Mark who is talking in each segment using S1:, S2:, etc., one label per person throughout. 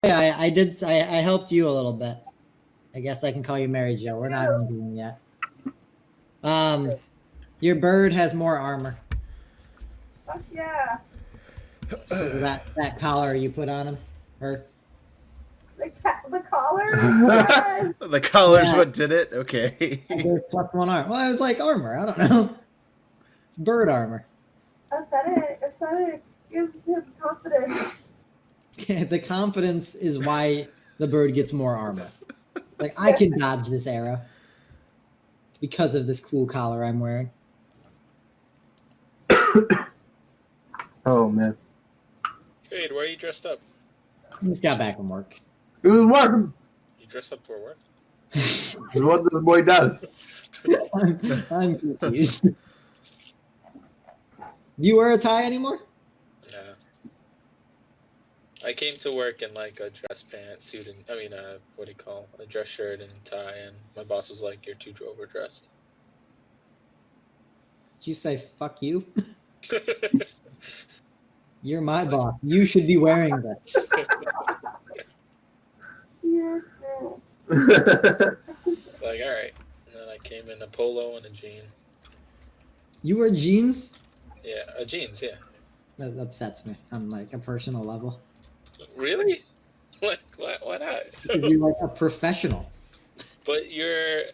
S1: Yeah, I did. I helped you a little bit. I guess I can call you Mary Jo. We're not ending yet. Your bird has more armor.
S2: Fuck yeah.
S1: Because of that collar you put on him. Her.
S2: The collar? Yes.
S3: The collar's
S1: Yeah.
S3: what did it? Okay.
S1: There's +1 armor. Well, it was like armor. I don't know. It's bird armor.
S2: Aesthetic gives him confidence.
S1: The confidence is why the bird gets more armor. Like, I can dodge this arrow because of this cool collar I'm wearing.
S4: Oh, man.
S5: Wade, why are you dressed up?
S1: I just got back from work.
S4: It was working.
S5: You dress up for work?
S4: It's what this boy does.
S1: I'm confused. Do you wear a tie anymore?
S5: No. I came to work in like a dress pants, suit, and what do you call a dress shirt and tie, and my boss was like, "You're too overdressed."
S1: Did you say fuck you? You're my boss. You should be wearing this.
S2: Yeah.
S5: Like, all right. And then I came in a polo and a jean.
S1: You wear jeans?
S5: Yeah, jeans. Yeah.
S1: That upsets me on like a personal level.
S5: Really? What? Why not?
S1: Because you're like a professional.
S5: But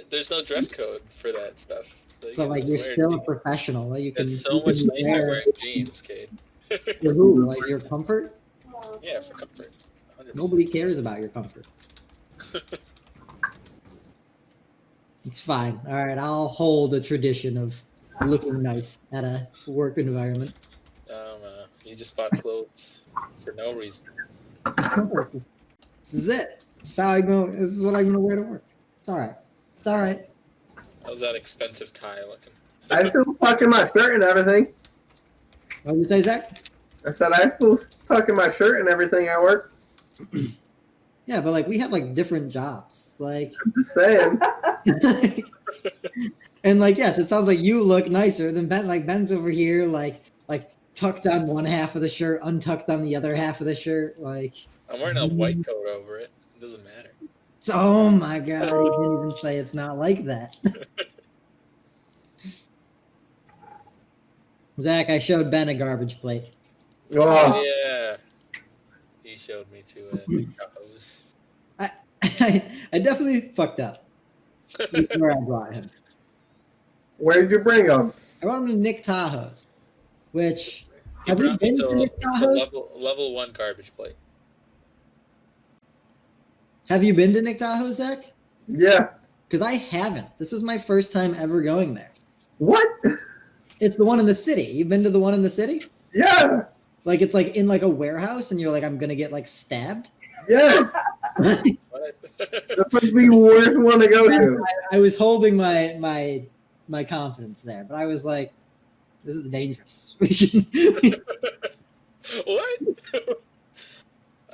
S5: there's no dress code for that stuff. So
S1: So like you're still a professional. Like, you can.
S5: It's so much nicer wearing jeans, Cade.
S1: For who? Like your comfort?
S5: Yeah, for comfort. 100%.
S1: Nobody cares about your comfort. It's fine. All right, I'll hold the tradition of looking nice at a work environment.
S5: You just bought clothes for no reason.
S1: This is it. This is how I go. This is what I'm gonna wear to work. It's all right. It's all right.
S5: How's that expensive tie looking?
S4: I still tuck in my shirt and everything.
S1: What did you say, Zach?
S4: I said I still tuck in my shirt and everything at work.
S1: Yeah, but like we have like different jobs. Like,
S4: I'm just saying.
S1: and like yes, it sounds like you look nicer than Ben. Like Ben's over here, like tucked on one half of the shirt, untucked on the other half of the shirt. Like
S5: I'm wearing a white coat over it. It doesn't matter.
S1: so, oh my god, you didn't even say it's not like that. Zach, I showed Ben a garbage plate.
S4: Oh,
S5: Yeah. He showed me to the cows.
S1: I definitely fucked up before I brought him.
S4: where did you bring them?
S1: I brought him to Nick Tahoe's, which
S5: He
S1: have you
S5: brought me
S1: been to Nick
S5: to
S1: Tahoe's?
S5: level 1 garbage plate.
S1: Have you been to Nick Tahoe, Zach?
S4: Yeah.
S1: Because I haven't. This is my first time ever going there.
S4: What?
S1: It's the one in the city. You've been to the one in the city?
S4: Yeah.
S1: Like it's like in like a warehouse, and you're like, I'm gonna get like stabbed.
S4: Yes.
S5: What?
S4: That's like the worst one to go to.
S1: I was holding my confidence there, but I was like, this is dangerous.
S5: What?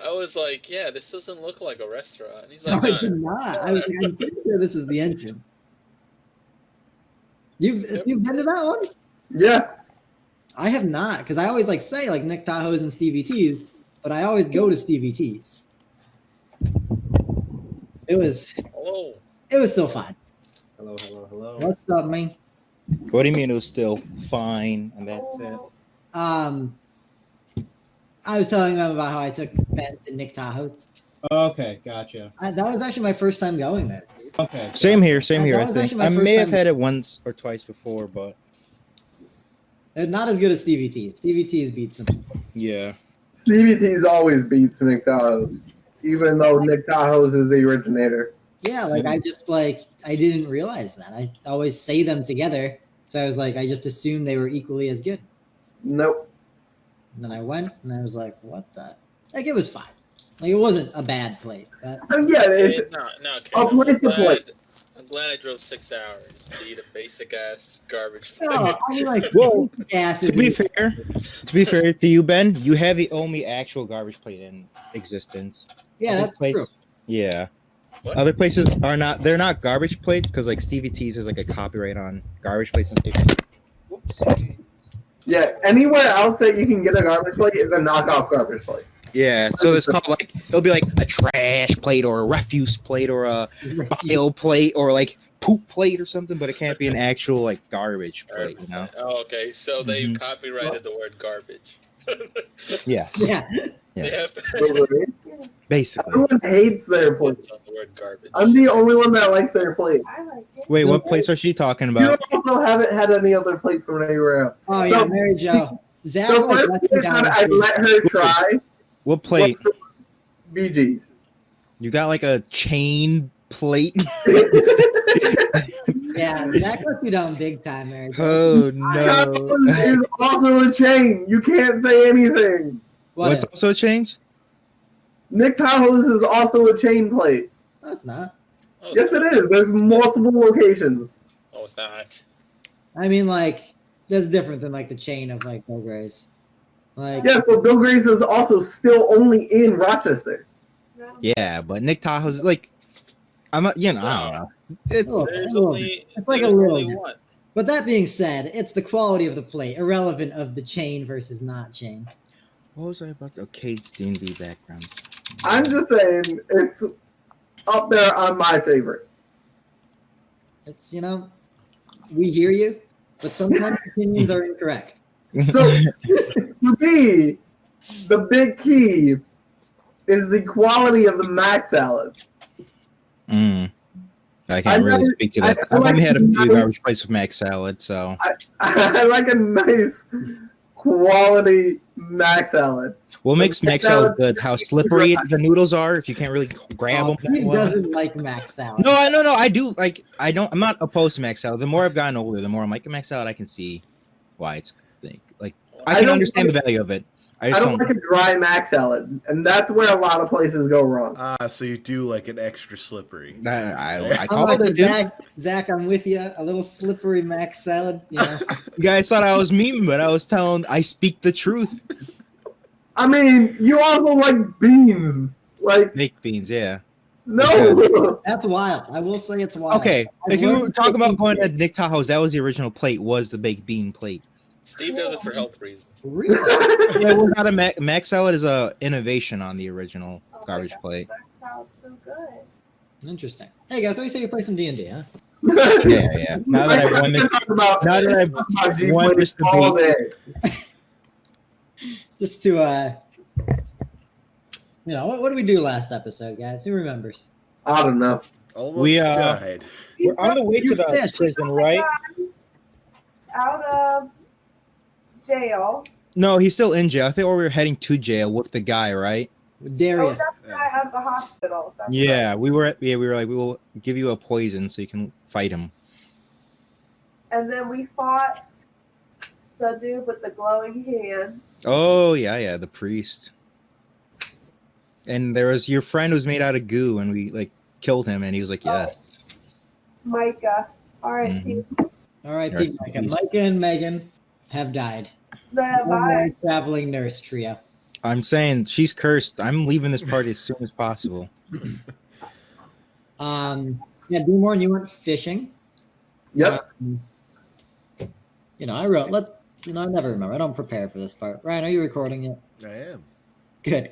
S5: I was like, yeah, this doesn't look like a restaurant. He's
S1: No,
S5: like,
S1: I did not. I was like, I'm pretty sure this is the engine. You've been to that one?
S4: Yeah.
S1: I have not, because I always like say like Nick Tahoe's and Stevie T's, but I always go to Stevie T's. It was
S5: hello.
S1: still fine.
S3: Hello.
S1: What's up, man?
S6: What do you mean it was still fine and that's it?
S1: I was telling them about how I took Ben to Nick Tahoe's.
S7: Okay, gotcha.
S1: That was actually my first time going there.
S7: Okay.
S6: Same here.
S1: That
S6: I
S1: was
S6: think
S1: actually my
S6: I
S1: first
S6: may have
S1: time-
S6: had it once or twice before, but
S1: Not as good as Stevie T's. Stevie T's beats him.
S6: yeah.
S4: Stevie T's always beats Nick Tahoe's, even though Nick Tahoe's is the originator.
S1: Yeah, like I just like I didn't realize that. I always say them together, so I was like I just assumed they were equally as good.
S4: Nope.
S1: And then I went and I was like, what the? Like it was fine. Like it wasn't a bad plate. But
S4: Yeah, it's,
S5: No, okay.
S4: A plate's a plate.
S5: I'm glad I drove 6 hours to eat a basic ass garbage plate.
S1: no, I mean like
S6: Well,
S1: gas
S6: To be fair to you, Ben, you have the only actual garbage plate in existence.
S1: yeah,
S6: Other
S1: that's
S6: place-
S1: true.
S6: Yeah.
S5: What?
S6: Other places are not. They're not garbage plates because like Stevie T's has like a copyright on garbage plates and stuff. Whoops.
S4: yeah, anywhere else that you can get a garbage plate is a knockoff garbage plate.
S6: Yeah, so it's called like it'll be like a trash plate or a refuse plate or a bile plate or like poop plate or something, but it can't be an actual like garbage plate, you know?
S5: Oh, okay, so they
S6: Mhm.
S5: copyrighted the word garbage.
S6: Yes.
S1: Yeah.
S5: They
S6: Yes.
S5: have
S6: Basically.
S4: Everyone hates their plate.
S5: on the word garbage.
S4: I'm the only one that likes their plate.
S2: I like it.
S6: Wait, what plates are she talking
S4: You
S6: about?
S4: also haven't had any other plate from anywhere else.
S1: Oh
S4: So-
S1: yeah, Mary Jo. Zach
S4: The
S1: like
S4: first
S1: lets you
S4: place
S1: down.
S4: that I let her try
S6: What plate?
S4: was BG's.
S6: You got like a chain plate?
S1: Yeah, Zach lets you down big time, Mary Jo.
S6: Oh no.
S4: Tacos is also a chain. You can't say anything.
S6: What's
S1: What?
S6: also a change?
S4: Nick Tahoe's is also a chain plate.
S1: No, it's not.
S5: Oh,
S4: Yes, it is. There's multiple locations.
S5: Oh, it's not.
S1: I mean, like, that's different than like the chain of like Bill Gray's. Like,
S4: Yes, but Bill Grace is also still only in Rochester.
S2: No.
S6: Yeah, but Nick Tahoe's like I'm not, you know, I don't know. It's
S1: Oh,
S5: There's
S1: oh,
S5: only
S1: it's like a
S5: there's
S1: little
S5: only
S1: bit.
S5: one.
S1: But that being said, it's the quality of the plate, irrelevant of the chain versus not chain.
S6: what was I about? Okay, it's D&D backgrounds.
S4: I'm just saying it's up there on my favorite.
S1: It's, you know, we hear you, but sometimes opinions are incorrect.
S4: So for me, the big key is the quality of the mac salad.
S6: I
S4: I
S6: can't really
S4: never-
S6: speak to that.
S4: I
S6: I've
S4: like
S6: only had a few
S4: nice-
S6: garbage plates with mac salad, so.
S4: I like a nice quality mac salad.
S6: What makes mac salad good? How slippery the noodles are. If you can't really grab them.
S1: Steve doesn't like mac salad.
S6: No, I do. Like, I'm not opposed to mac salad. The more I've gotten older, the more I'm like, mac salad, I can see why it's like. I
S4: I
S6: can
S4: don't
S6: understand
S4: like-
S6: the value of it. I
S4: I
S6: just
S4: don't like a dry mac salad, and that's where a lot of places go wrong.
S3: So you do like an extra slippery.
S6: I
S1: I'm
S6: call
S1: like
S6: it
S1: the
S6: the
S1: Zach, I'm with you. A little slippery mac salad, you know.
S6: You guys thought I was memeing, but I speak the truth.
S4: I mean, you also like beans. Like,
S6: Baked beans, yeah.
S4: no.
S1: That's wild. I will say it's wild.
S6: Okay,
S1: I've
S6: if you were
S1: learned
S6: talking about
S1: cooking
S6: going to
S1: too.
S6: Nick Tahoe's, that was the original plate. Was the baked bean plate?
S5: Steve does it for health reasons.
S1: Really?
S6: Yeah, it was not a mac salad is a innovation on the original
S2: Oh my
S6: garbage
S2: God,
S6: plate.
S2: That sounds so good.
S1: Interesting. Hey guys, what do you say you play some D&D, huh?
S6: Yeah. Now that I've won this, now that I've won this
S4: all
S6: debate,
S4: day.
S1: Just to you know, what did we do last episode, guys? Who remembers?
S4: I don't know.
S3: Almost
S6: We,
S3: died.
S6: we're on the way to the
S1: finished.
S6: prison, right?
S2: Out of jail.
S6: No, he's still in jail. I think we were heading to jail with the guy, right?
S2: Oh,
S1: Darius.
S2: that's the guy out of the hospital. That's
S6: Yeah,
S2: right.
S6: we were like, we will give you a poison so you can fight him.
S2: And then we fought the dude with the glowing hands.
S6: Oh yeah, the priest. And there was your friend who's made out of goo, and we like killed him, and he was like, "Yes."
S2: Micah. All right,
S6: Mhm.
S1: All right,
S6: Rest in
S1: Micah.
S6: peace.
S1: Micah and Megan have died.
S2: The
S1: One more
S2: bye.
S1: traveling nurse trio.
S6: I'm saying she's cursed. I'm leaving this party as soon as possible.
S1: Yeah, Dumorn, you went fishing.
S4: Yep.
S1: You know, I never remember. I don't prepare for this part. Ryan, are you recording it?
S3: I am.
S1: Good.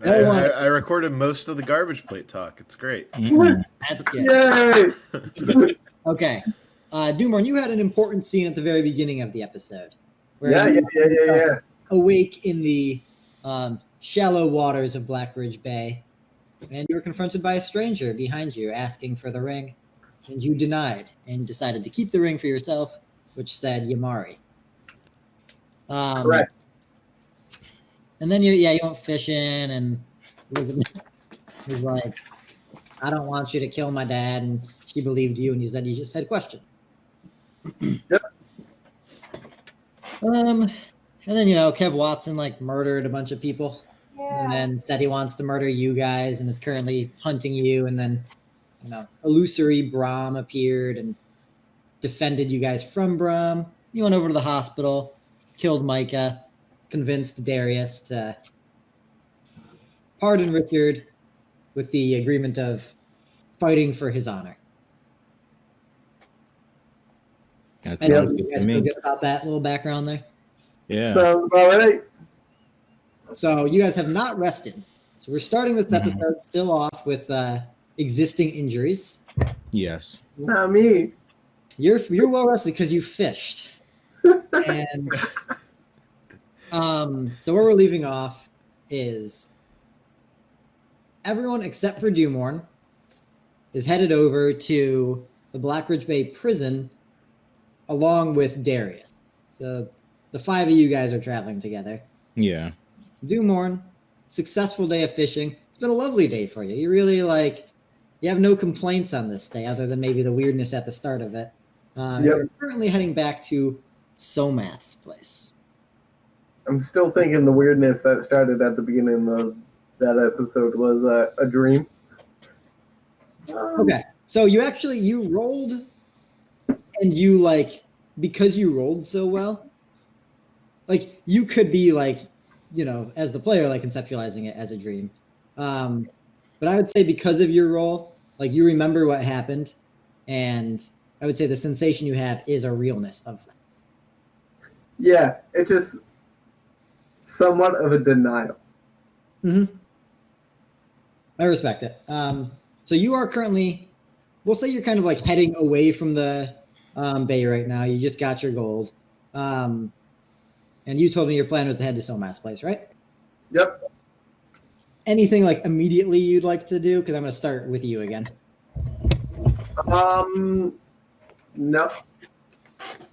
S3: I recorded most of the garbage plate talk. It's great.
S6: Mhm.
S1: That's good.
S4: Yay!
S1: Okay. Dumorn, you had an important scene at the very beginning of the episode. Where
S4: Yeah,
S1: you
S4: yeah.
S1: awake in the shallow waters of Blackridge Bay, and you were confronted by a stranger behind you asking for the ring, and you denied and decided to keep the ring for yourself, which said Yamari.
S4: Correct.
S1: And then you went fishing, and he was like, "I don't want you to kill my dad," and she believed you, and you said you just had question.
S4: Yep.
S1: And then Kev Watson like murdered a bunch of people. And
S2: Yeah.
S1: then said he wants to murder you guys and is currently hunting you. And then, illusory Brahm appeared and defended you guys from Brahm. You went over to the hospital, killed Micah, convinced Darius to pardon Rychard with the agreement of fighting for his honor.
S6: That
S1: I know
S6: sounds
S1: you
S6: good
S1: guys
S6: to
S1: feel
S6: me.
S1: good about that little background there.
S6: Yeah.
S4: Sounds about right.
S1: So you guys have not rested. So we're starting this episode still off with existing injuries.
S6: Yes.
S4: Not me.
S1: You're well rested because you fished. And so where we're leaving off is everyone except for Dewmorn is headed over to the Blackridge Bay prison along with Darius. So the 5 of you guys are traveling together.
S6: Yeah.
S1: Dewmorn, successful day of fishing. It's been a lovely day for you. You really you have no complaints on this day other than maybe the weirdness at the start of it. You're currently heading back to Somath's place.
S4: I'm still thinking the weirdness that started at the beginning of that episode was a dream.
S1: Okay, so you rolled, and you because you rolled so well, you could be as the player conceptualizing it as a dream, but I would say because of your roll, you remember what happened, and I would say the sensation you have is a realness of that.
S4: Yeah, it's just somewhat of a denial.
S1: Mm-hmm. I respect it. So you are currently, we'll say you're kind of heading away from the bay right now. You just got your gold. And you told me your plan was to head to Somath's place, right?
S4: Yep.
S1: Anything immediately you'd like to do? Because I'm going to start with you again.
S4: No.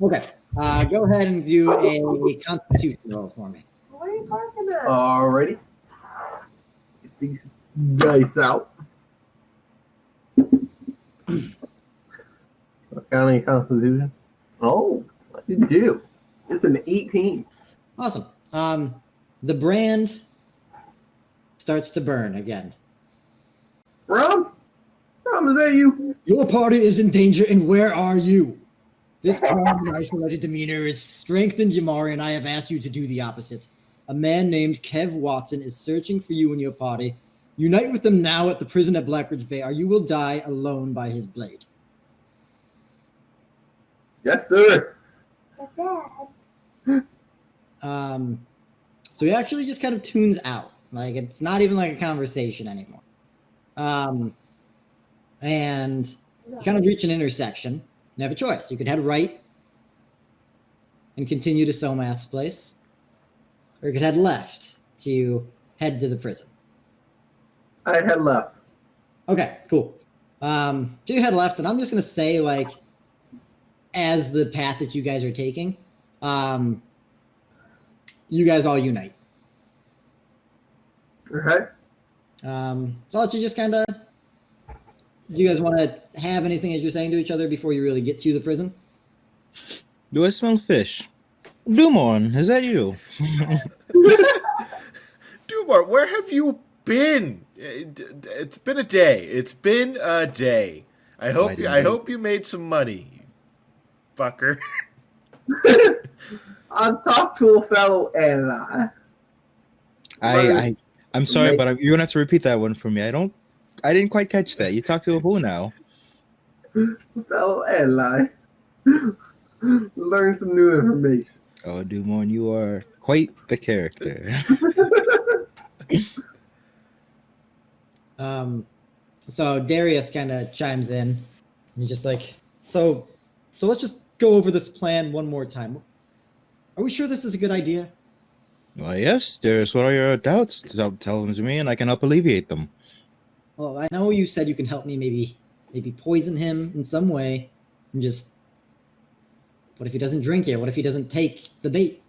S1: Okay. Go ahead and do a constitution roll for me.
S2: What are you barking at?
S4: Alrighty. Get these dice out. County Constitution. Oh, what did you do? It's an 18.
S1: Awesome. The brand starts to burn again.
S4: Rom, is that you?
S1: Your party is in danger, and where are you? This calm and isolated demeanor has strengthened Yamari, and I have asked you to do the opposite. A man named Kev Watson is searching for you and your party. Unite with them now at the prison at Blackridge Bay, or you will die alone by his blade.
S4: Yes, sir.
S2: Dad.
S1: So he actually just kind of tunes out. It's not even a conversation anymore. And you kind of reach an intersection. You have a choice. You could head right and continue to Somath's place, or you could head left to head to the prison.
S4: I had left.
S1: Okay, cool. So you head left, and I'm just going to say, as the path that you guys are taking, you guys all unite.
S4: Okay.
S1: So I'll let you just kind of... Do you guys want to have anything as you're saying to each other before you really get to the prison?
S6: Do I smell fish? Dumon, is that you?
S3: Dumar, where have you been? It's been a day. It's been a day. I hope you made some money, fucker.
S4: I'll talk to a fellow ally.
S6: I'm sorry, but you're gonna have to repeat that one for me. I didn't quite catch that. You talked to who now?
S4: Fellow ally. Learn some new information.
S6: Oh, Dumon, you are quite the character.
S1: So Darius kind of chimes in. And he's just so let's just go over this plan one more time. Are we sure this is a good idea?
S6: Well, yes, Darius. What are your doubts? Tell them to me, and I can help alleviate them.
S1: Well, I know you said you can help me maybe poison him in some way. And just, what if he doesn't drink it? What if he doesn't take the bait?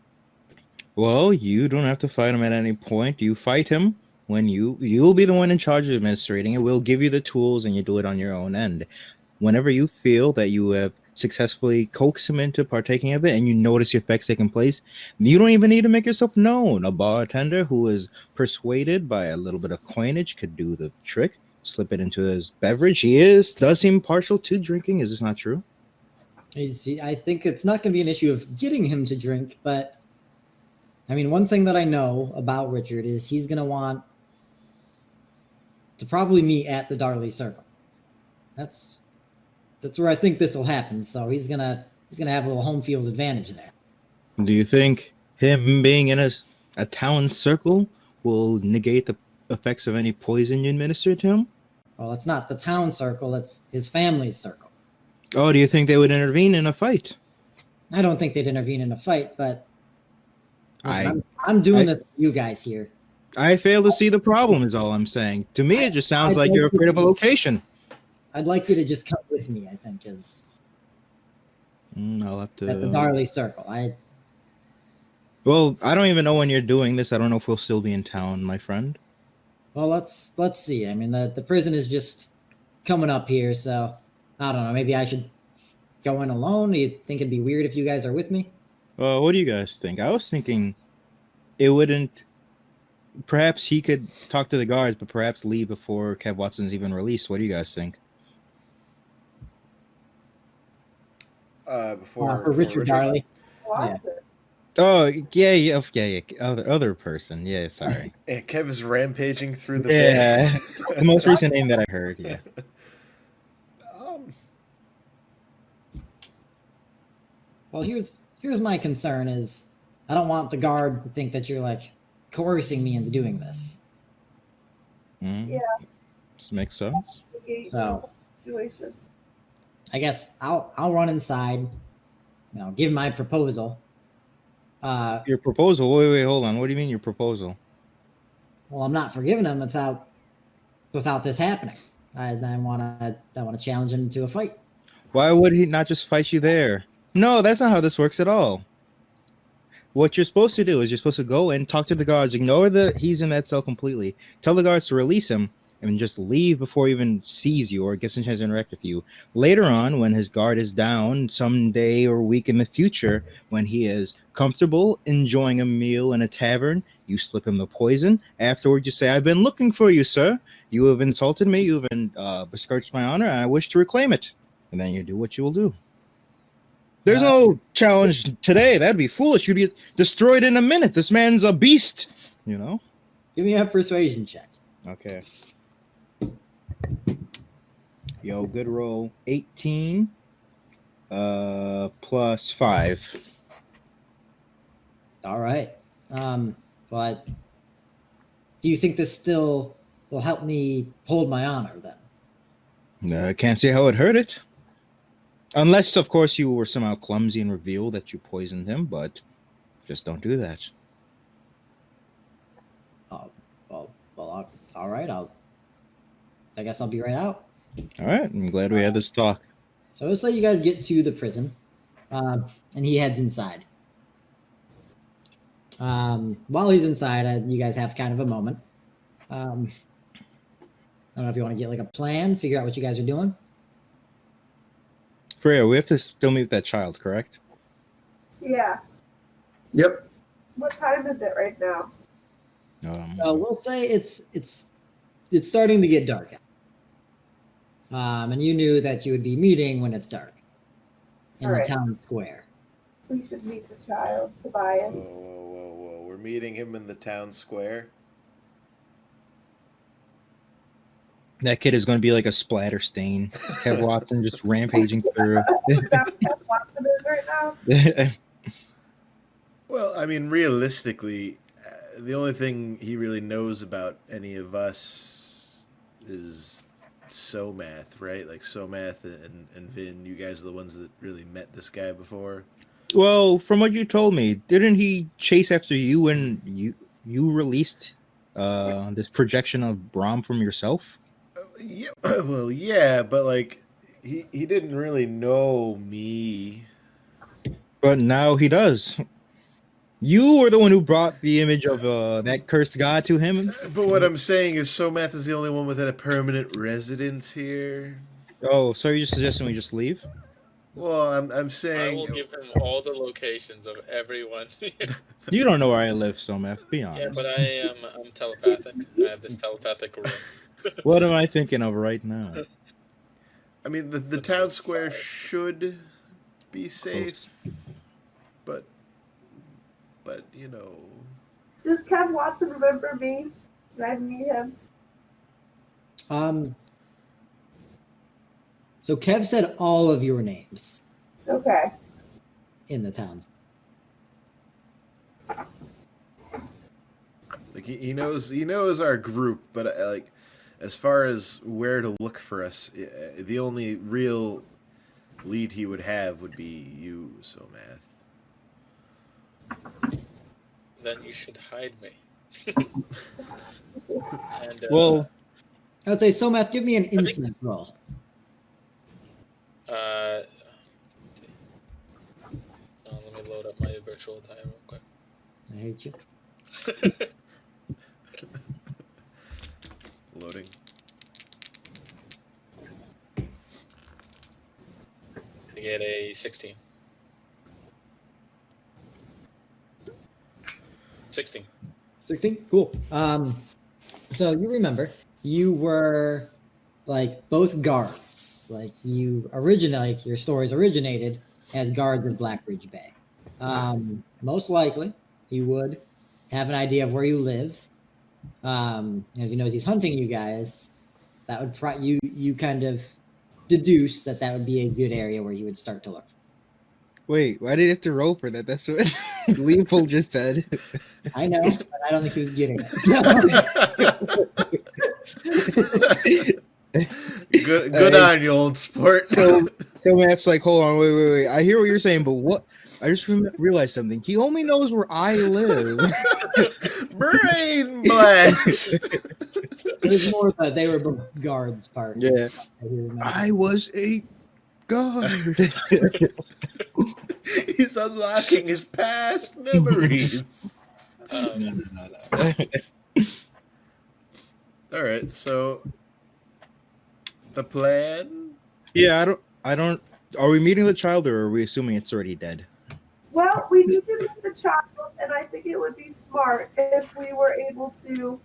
S6: Well, you don't have to fight him at any point. You fight him when you'll be the one in charge of administrating it. We'll give you the tools, and you do it on your own end. Whenever you feel that you have successfully coaxed him into partaking of it, and you notice the effects taking place, you don't even need to make yourself known. A bartender who is persuaded by a little bit of coinage could do the trick, slip it into his beverage. Does seem partial to drinking. Is this not true?
S1: I think it's not going to be an issue of getting him to drink, but I mean, one thing that I know about Rychard is he's going to want to probably meet at the Darley Circle. That's where I think this will happen. So he's gonna have a little home field advantage there.
S6: Do you think him being in a A town circle will negate the effects of any poison you administer to him?
S1: Well, it's not the town circle, it's his family's circle.
S6: Oh, do you think they would intervene in a fight?
S1: I don't think they'd intervene in a fight, but listen,
S6: I
S1: I'm doing this for you guys here.
S6: fail to see the problem is all I'm saying. To me, it just sounds like you're afraid of a location.
S1: I'd like you to just come with me, I think, is
S6: I'll have
S1: at the
S6: to...
S1: Darley circle.
S6: Well, I don't even know when you're doing this. I don't know if we'll still be in town, my friend.
S1: Well, let's see. I mean, the prison is just coming up here, so I don't know. Maybe I should go in alone. Do you think it'd be weird if you guys are with me?
S6: What do you guys think? I was thinking it wouldn't... Perhaps he could talk to the guards, but perhaps leave before Kev Watson's even released. What do you guys think?
S3: Before
S1: Richard Darley.
S2: Watson.
S6: Oh, yeah. Other person. Yeah, sorry.
S3: Yeah, Kev is rampaging through the
S6: Yeah, the most recent name that I heard, yeah.
S1: Well, here's my concern is I don't want the guard to think that you're like coercing me into doing this.
S2: Yeah.
S6: This makes sense.
S1: So
S2: Situation.
S1: I guess I'll run inside, give my proposal.
S6: Your proposal? Wait, hold on. What do you mean your proposal?
S1: Well, I'm not forgiving him without this happening. I want to challenge him to a fight.
S6: Why would he not just fight you there? No, that's not how this works at all. What you're supposed to do is you're supposed to go and talk to the guards, ignore that he's in that cell completely, tell the guards to release him, and just leave before he even sees you or gets a chance to interact with you. Later on, when his guard is down, someday or week in the future, when he is comfortable enjoying a meal in a tavern, you slip him the poison. Afterwards, you say, "I've been looking for you, sir. You have insulted me. You've besmirched my honor, and I wish to reclaim it." And then you do what you will do. There's no challenge today. That'd be foolish. You'd be destroyed in a minute. This man's a beast,
S1: Give me a persuasion check.
S6: Okay. Yo, good roll. 18 plus 5.
S1: All right. But do you think this still will help me hold my honor then?
S6: I can't see how it hurt it. Unless, of course, you were somehow clumsy and revealed that you poisoned him, but just don't do that.
S1: Well, all right. I guess I'll be right out.
S6: All right. I'm glad we had this talk.
S1: So let's let you guys get to the prison, and he heads inside. While he's inside, you guys have kind of a moment. I don't know if you want to get like a plan, figure out what you guys are doing.
S6: Freya, we have to still meet that child, correct?
S2: Yeah.
S4: Yep.
S2: What time is it right now?
S1: We'll say it's starting to get dark. And you knew that you would be meeting when it's dark in the town square.
S2: We should meet the child, Tobias.
S3: Whoa. We're meeting him in the town square.
S6: That kid is going to be like a splatter stain. Kev Watson just rampaging through.
S2: That's what Watson is right now.
S3: Well, I mean, realistically, the only thing he really knows about any of us is Somath, right? Like Somath and Vin, you guys are the ones that really met this guy before.
S6: Well, from what you told me, didn't he chase after you when you released this projection of Brahm from yourself?
S3: Yeah, well, yeah, but like he didn't really know me.
S6: But now he does. You were the one who brought the image of that cursed god to him.
S3: But what I'm saying is Somath is the only one without a permanent residence here.
S6: Oh, so you're just suggesting we just leave?
S3: Well, I'm
S5: I
S3: saying
S5: will give him all the locations of everyone.
S6: You don't know where I live, Somath, be honest.
S5: Yeah, but I'm telepathic. I have this telepathic room.
S6: What am I thinking of right now?
S3: I mean the town square should be safe, but
S2: Does Kev Watson remember me? Did I meet him?
S1: So Kev said all of your names
S2: Okay.
S1: in the towns.
S3: Like he knows our group, but like as far as where to look for us, the only real lead he would have would be you, Somath.
S5: Then you should hide me. And
S6: Well,
S1: I would say, Somath, give me an insight roll.
S5: let me load up my virtual die real quick.
S1: I hate you.
S3: Loading.
S5: I get a 16. 16.
S1: 16? Cool. So you remember, you were like both guards. Like your stories originated as guards of Blackridge Bay. Most likely, he would have an idea of where you live. And if he knows he's hunting you guys, that would you kind of deduce that would be a good area where you would start to look.
S6: wait, why did you have to roll for that? That's what Leopold just said.
S1: I know, but I don't think he was getting it.
S3: Good on you, old sport.
S6: So Matt's like, hold on, wait. I hear what you're saying, but what? I just realized something. He only knows where I live.
S3: Brain blast.
S1: It was more that they were both guards part.
S6: Yeah.
S1: I
S6: I was a guard.
S3: He's unlocking his past memories.
S6: No.
S3: All right, so the plan.
S6: Yeah, I don't. Are we meeting the child, or are we assuming it's already dead?
S2: Well, we need to meet the child, and I think it would be smart if we were able to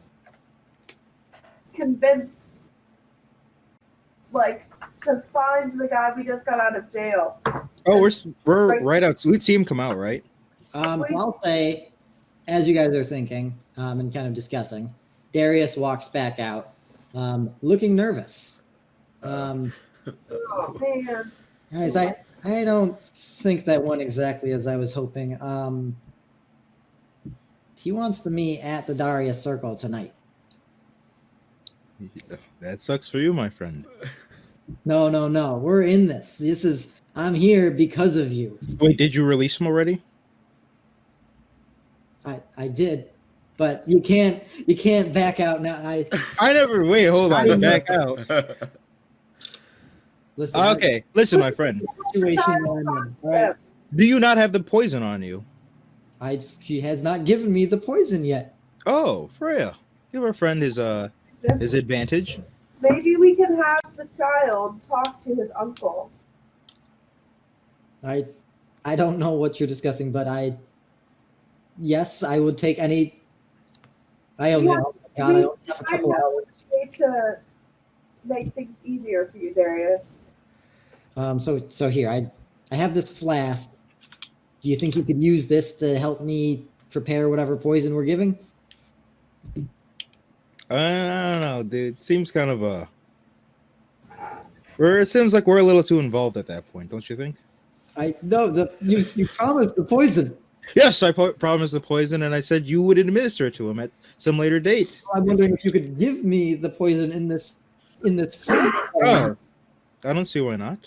S2: convince, to find the guy we just got out of jail.
S6: Oh, we're right out. We'd see him come out, right?
S1: I'll say, as you guys are thinking and kind of discussing, Darius walks back out, looking nervous.
S2: Oh man!
S1: Guys, I don't think that went exactly as I was hoping. He wants to meet at the Darius Circle tonight.
S6: That sucks for you, my friend.
S1: No. We're in this. I'm here because of you.
S6: Wait, did you release him already?
S1: I did, but you can't back out now.
S6: I never. Wait, hold on. Back out.
S1: Listen.
S6: Okay, listen, my friend.
S1: Situation I'm in, all right?
S6: Do you not have the poison on you?
S1: She has not given me the poison yet.
S6: Oh, Freya, give our friend his advantage.
S2: Maybe we can have the child talk to his uncle.
S1: I don't know what you're discussing, but yes, I would take any. I only have a couple hours.
S2: Way to make things easier for you, Darius.
S1: So here, I have this flask. Do you think you could use this to help me prepare whatever poison we're giving?
S6: I don't know, dude. Seems kind of it seems like we're a little too involved at that point, don't you think?
S1: You promised the poison.
S6: Yes, I promised the poison, and I said you would administer it to him at some later date.
S1: I'm wondering if you could give me the poison in this flask.
S6: Oh, I don't see why not.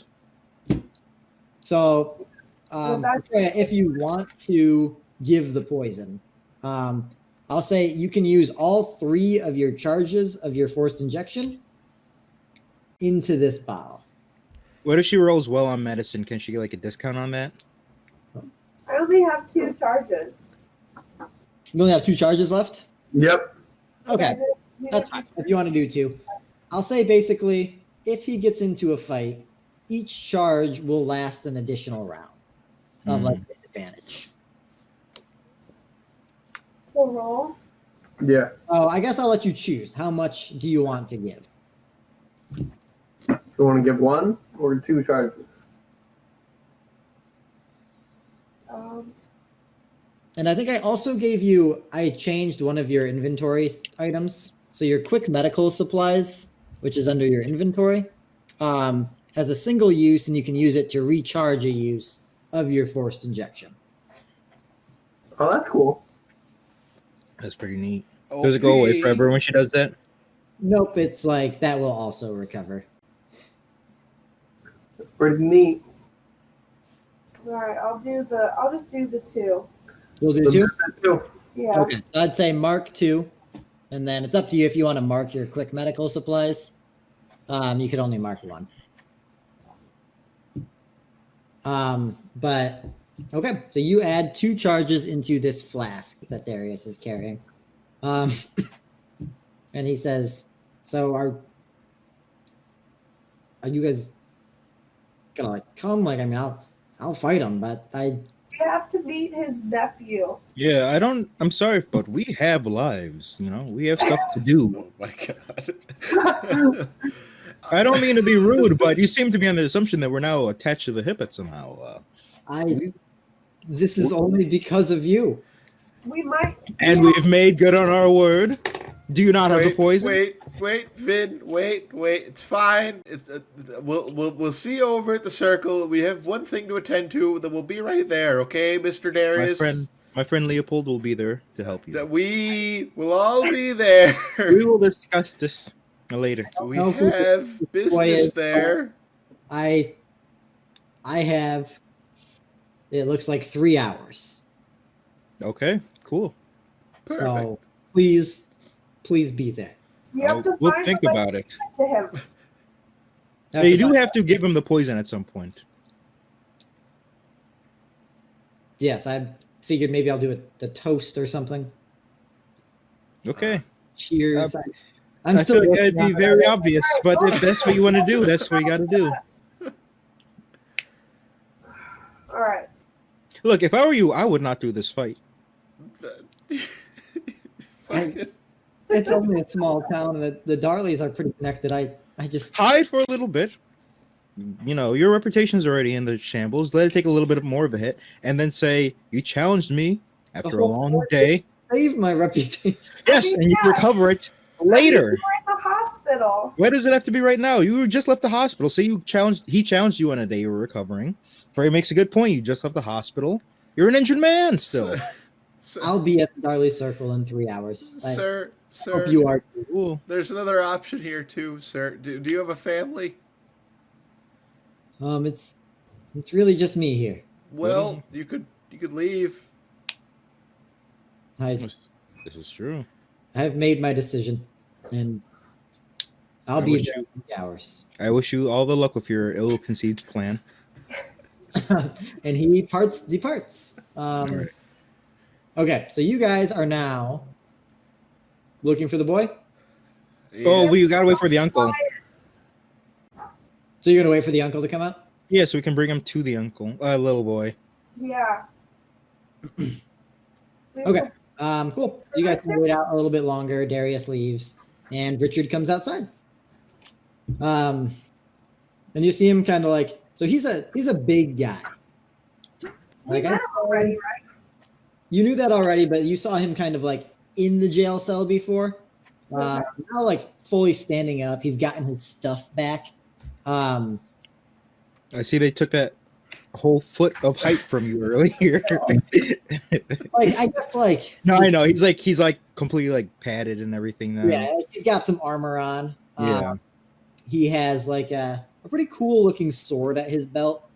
S1: So, if you want to give the poison, I'll say you can use all 3 of your charges of your forced injection into this bottle.
S6: What if she rolls well on medicine? Can she get like a discount on that?
S2: I only have 2 charges.
S1: You only have 2 charges left?
S4: Yep.
S1: Okay, that's fine. If you want to do 2. I'll say basically, if he gets into a fight, each charge will last an additional round of advantage.
S2: So roll.
S4: Yeah.
S1: Oh, I guess I'll let you choose. How much do you want to give?
S4: You want to give 1 or 2 charges?
S1: And I think I also I changed one of your inventory items. So your quick medical supplies, which is under your inventory, has a single use, and you can use it to recharge a use of your forced injection.
S4: Oh, that's cool.
S6: That's pretty neat. Does it go away
S3: OP.
S6: forever when she does that?
S1: Nope, it's like that will also recover.
S4: That's pretty neat.
S2: All right, I'll just do the 2.
S1: You'll do 2?
S2: Yeah.
S1: Okay, so I'd say mark 2, and then it's up to you if you want to mark your quick medical supplies. You could only mark 1. But okay, so you add 2 charges into this flask that Darius is carrying. And he says, "So are you guys gonna like come? Like, I mean, I'll fight him, but
S2: We have to meet his nephew.
S6: Yeah, I'm sorry, but we have lives, you know? We have stuff to do.
S3: Oh my god.
S6: I don't mean to be rude, but you seem to be on the assumption that we're now attached to the Hippets somehow.
S1: This is only because of you."
S2: We might.
S6: And we've made good on our word. Do you not have the poison?
S3: Wait, Vin, wait. It's fine. It's we'll see you over at the circle. We have one thing to attend to. That we'll be right there, okay, Mr. Darius?
S6: My friend Leopold will be there to help you.
S3: That we will all be there.
S6: We will discuss this later.
S3: We have business there.
S1: I have. It looks like 3 hours.
S6: Okay, cool.
S1: So
S3: Perfect.
S1: please be there.
S2: You have to
S6: We'll
S2: find
S6: think
S2: a way
S6: about it.
S2: to him.
S6: Yeah, you do have to give him the poison at some point.
S1: Yes, I figured maybe I'll do the toast or something.
S6: Okay.
S1: Cheers.
S6: I
S1: I'm
S6: feel
S1: still
S6: like that'd
S1: working
S6: be
S1: on
S6: very
S1: it.
S6: obvious, but if that's what you want to do, that's what you got to do.
S2: All right.
S6: Look, if I were you, I would not do this fight.
S3: Fucking-
S1: It's only a small town, and the Darleys are pretty connected. I just
S6: Hide for a little bit. You know, your reputation's already in the shambles. Let it take a little bit more of a hit, and then say, you challenged me after a long day.
S1: save my reputation.
S6: Yes, and you recover it later.
S2: We're in the hospital.
S6: Why does it have to be right now? You just left the hospital. Say he challenged you on a day you were recovering. Frey makes a good point. You just left the hospital. You're an injured man still.
S1: I'll be at the Darley Circle in 3 hours. I
S3: Sir,
S1: hope you are.
S6: Cool.
S3: there's another option here too, sir. Do you have a family?
S1: It's really just me here.
S3: Well, you could leave.
S6: This is true.
S1: I've made my decision, and I'll
S6: I
S1: be
S6: wish
S1: there in 3 hours.
S6: I wish you all the luck with your ill-conceived plan.
S1: And he departs.
S6: Right.
S1: Okay, so you guys are now looking for the boy.
S6: Oh, we gotta wait for the uncle.
S2: Bias.
S1: So you're gonna wait for the uncle to come out?
S6: Yeah, so we can bring him to the uncle, little boy.
S2: Yeah.
S1: Okay. Cool. You guys can wait out a little bit longer. Darius leaves, and Rychard comes outside. And you see him kind of like, so he's a big guy.
S2: We
S1: Like,
S2: met him already, right?
S1: you knew that already, but you saw him kind of like in the jail cell before. Now, like fully standing up, he's gotten his stuff back.
S6: I see they took that whole foot of height from you earlier.
S1: Like I guess like
S6: No, I know. He's like completely like padded and everything now.
S1: yeah, he's got some armor on.
S6: Yeah.
S1: He has like a pretty cool looking sword at his belt.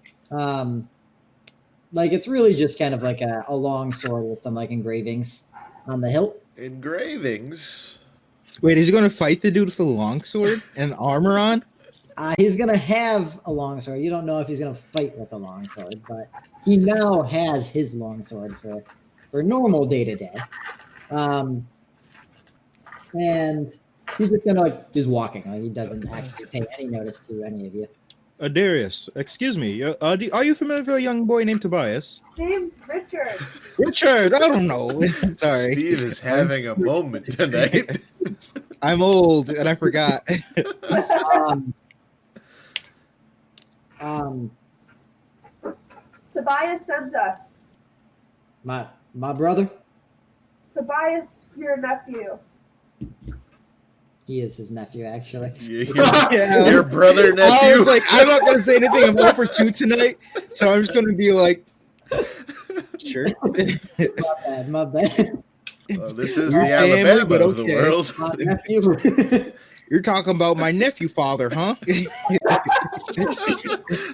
S1: Like it's really just kind of like a long sword with some like engravings on the hilt.
S3: Engravings.
S6: Wait, is he gonna fight the dude with the longsword and armor on?
S1: He's gonna have a long sword. You don't know if he's gonna fight with a long sword, but he now has his long sword for normal day to day. And he's just kind of like just walking. Like he doesn't actually pay any notice to any of you.
S6: Darius, excuse me. Are you familiar with a young boy named Tobias?
S2: James Richard.
S6: Richard, I don't know. Sorry.
S3: Steve is having a moment tonight.
S6: I'm old and I forgot.
S2: Tobias sent us.
S1: My brother,
S2: Tobias, your nephew.
S1: he is his nephew actually.
S6: Yeah.
S3: Your brother nephew.
S6: I was like, I'm not gonna say anything. I'm over 2 tonight, so I'm just gonna be like, sure.
S1: My bad.
S3: Well, this is
S6: Your
S3: the
S6: family,
S3: Alabama
S6: but
S3: of the
S6: okay.
S3: world.
S1: Nephew.
S6: You're talking about my nephew father, huh?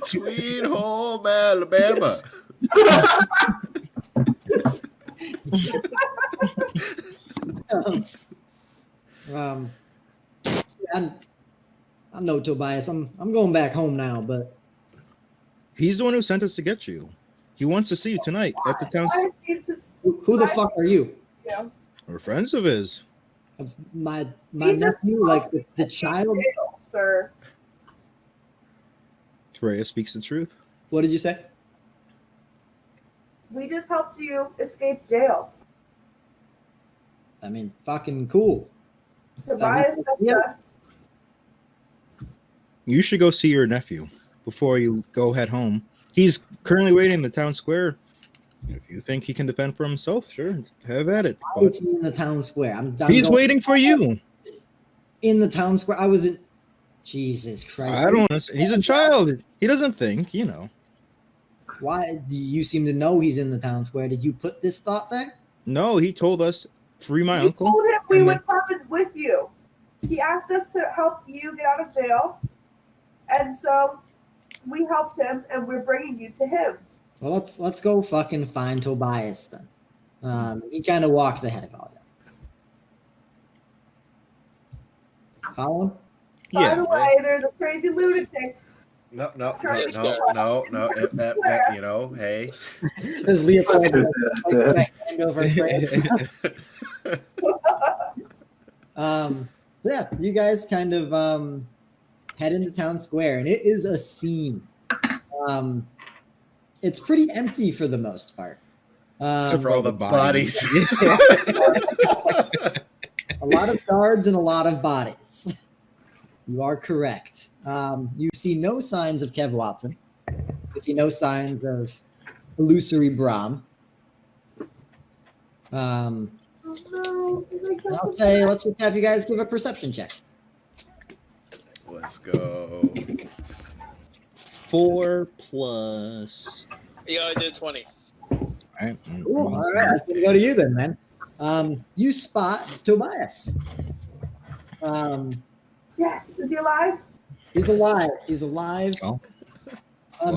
S3: Sweet home Alabama.
S1: um, yeah, I know Tobias. I'm going back home now, but
S6: He's the one who sent us to get you. He wants to see you tonight at the town.
S2: Why is this
S1: who the fuck are you?
S2: you?
S6: We're friends of his.
S1: Of my
S2: We just
S1: nephew, like
S2: helped you
S1: the
S2: escape
S1: child.
S2: jail, sir.
S6: Rhea speaks the truth.
S1: What did you say?
S2: We just helped you escape jail.
S1: I mean, fucking cool.
S2: Tobias sent
S1: yeah.
S2: us.
S6: You should go see your nephew before you go head home. He's currently waiting in the town square. If you think he can defend for himself, sure, have at it.
S1: I was in the town square. I'm
S6: He's
S1: going
S6: waiting for you.
S1: in the town square. I was in. Jesus Christ!
S6: I don't want to. He's a child. He doesn't think, you know.
S1: Why do you seem to know he's in the town square? Did you put this thought there?
S6: No, he told us, free my
S2: We
S6: uncle.
S2: told him we
S6: and
S2: would come in with you. He asked us to help you get out of jail, and so we helped him, and we're bringing you to him.
S1: Well, let's go fucking find Tobias then. He kind of walks ahead of all that. Follow him?
S2: By the
S6: Yeah.
S2: way, there's a crazy lunatic.
S3: No, no,
S2: Trying
S3: no,
S2: to
S3: no,
S2: get
S3: no, no. You know, hey.
S1: There's Leopold. Like, hand over his hand. Yeah, you guys kind of head into town square, and it is a scene. It's pretty empty for the most part.
S3: Except for all the bodies.
S1: A lot of guards and a lot of bodies. You are correct. You see no signs of Kev Watson. You see no signs of illusory Brahm.
S2: Oh no!
S1: I'll say, let's just have you guys give a perception check.
S3: Let's go.
S6: 4 plus.
S5: Yeah, I did 20.
S6: Alright.
S1: Cool. All right, I'm gonna go to you then, man. You spot Tobias.
S2: Yes, is he alive?
S1: He's alive. He's alive.
S6: Oh.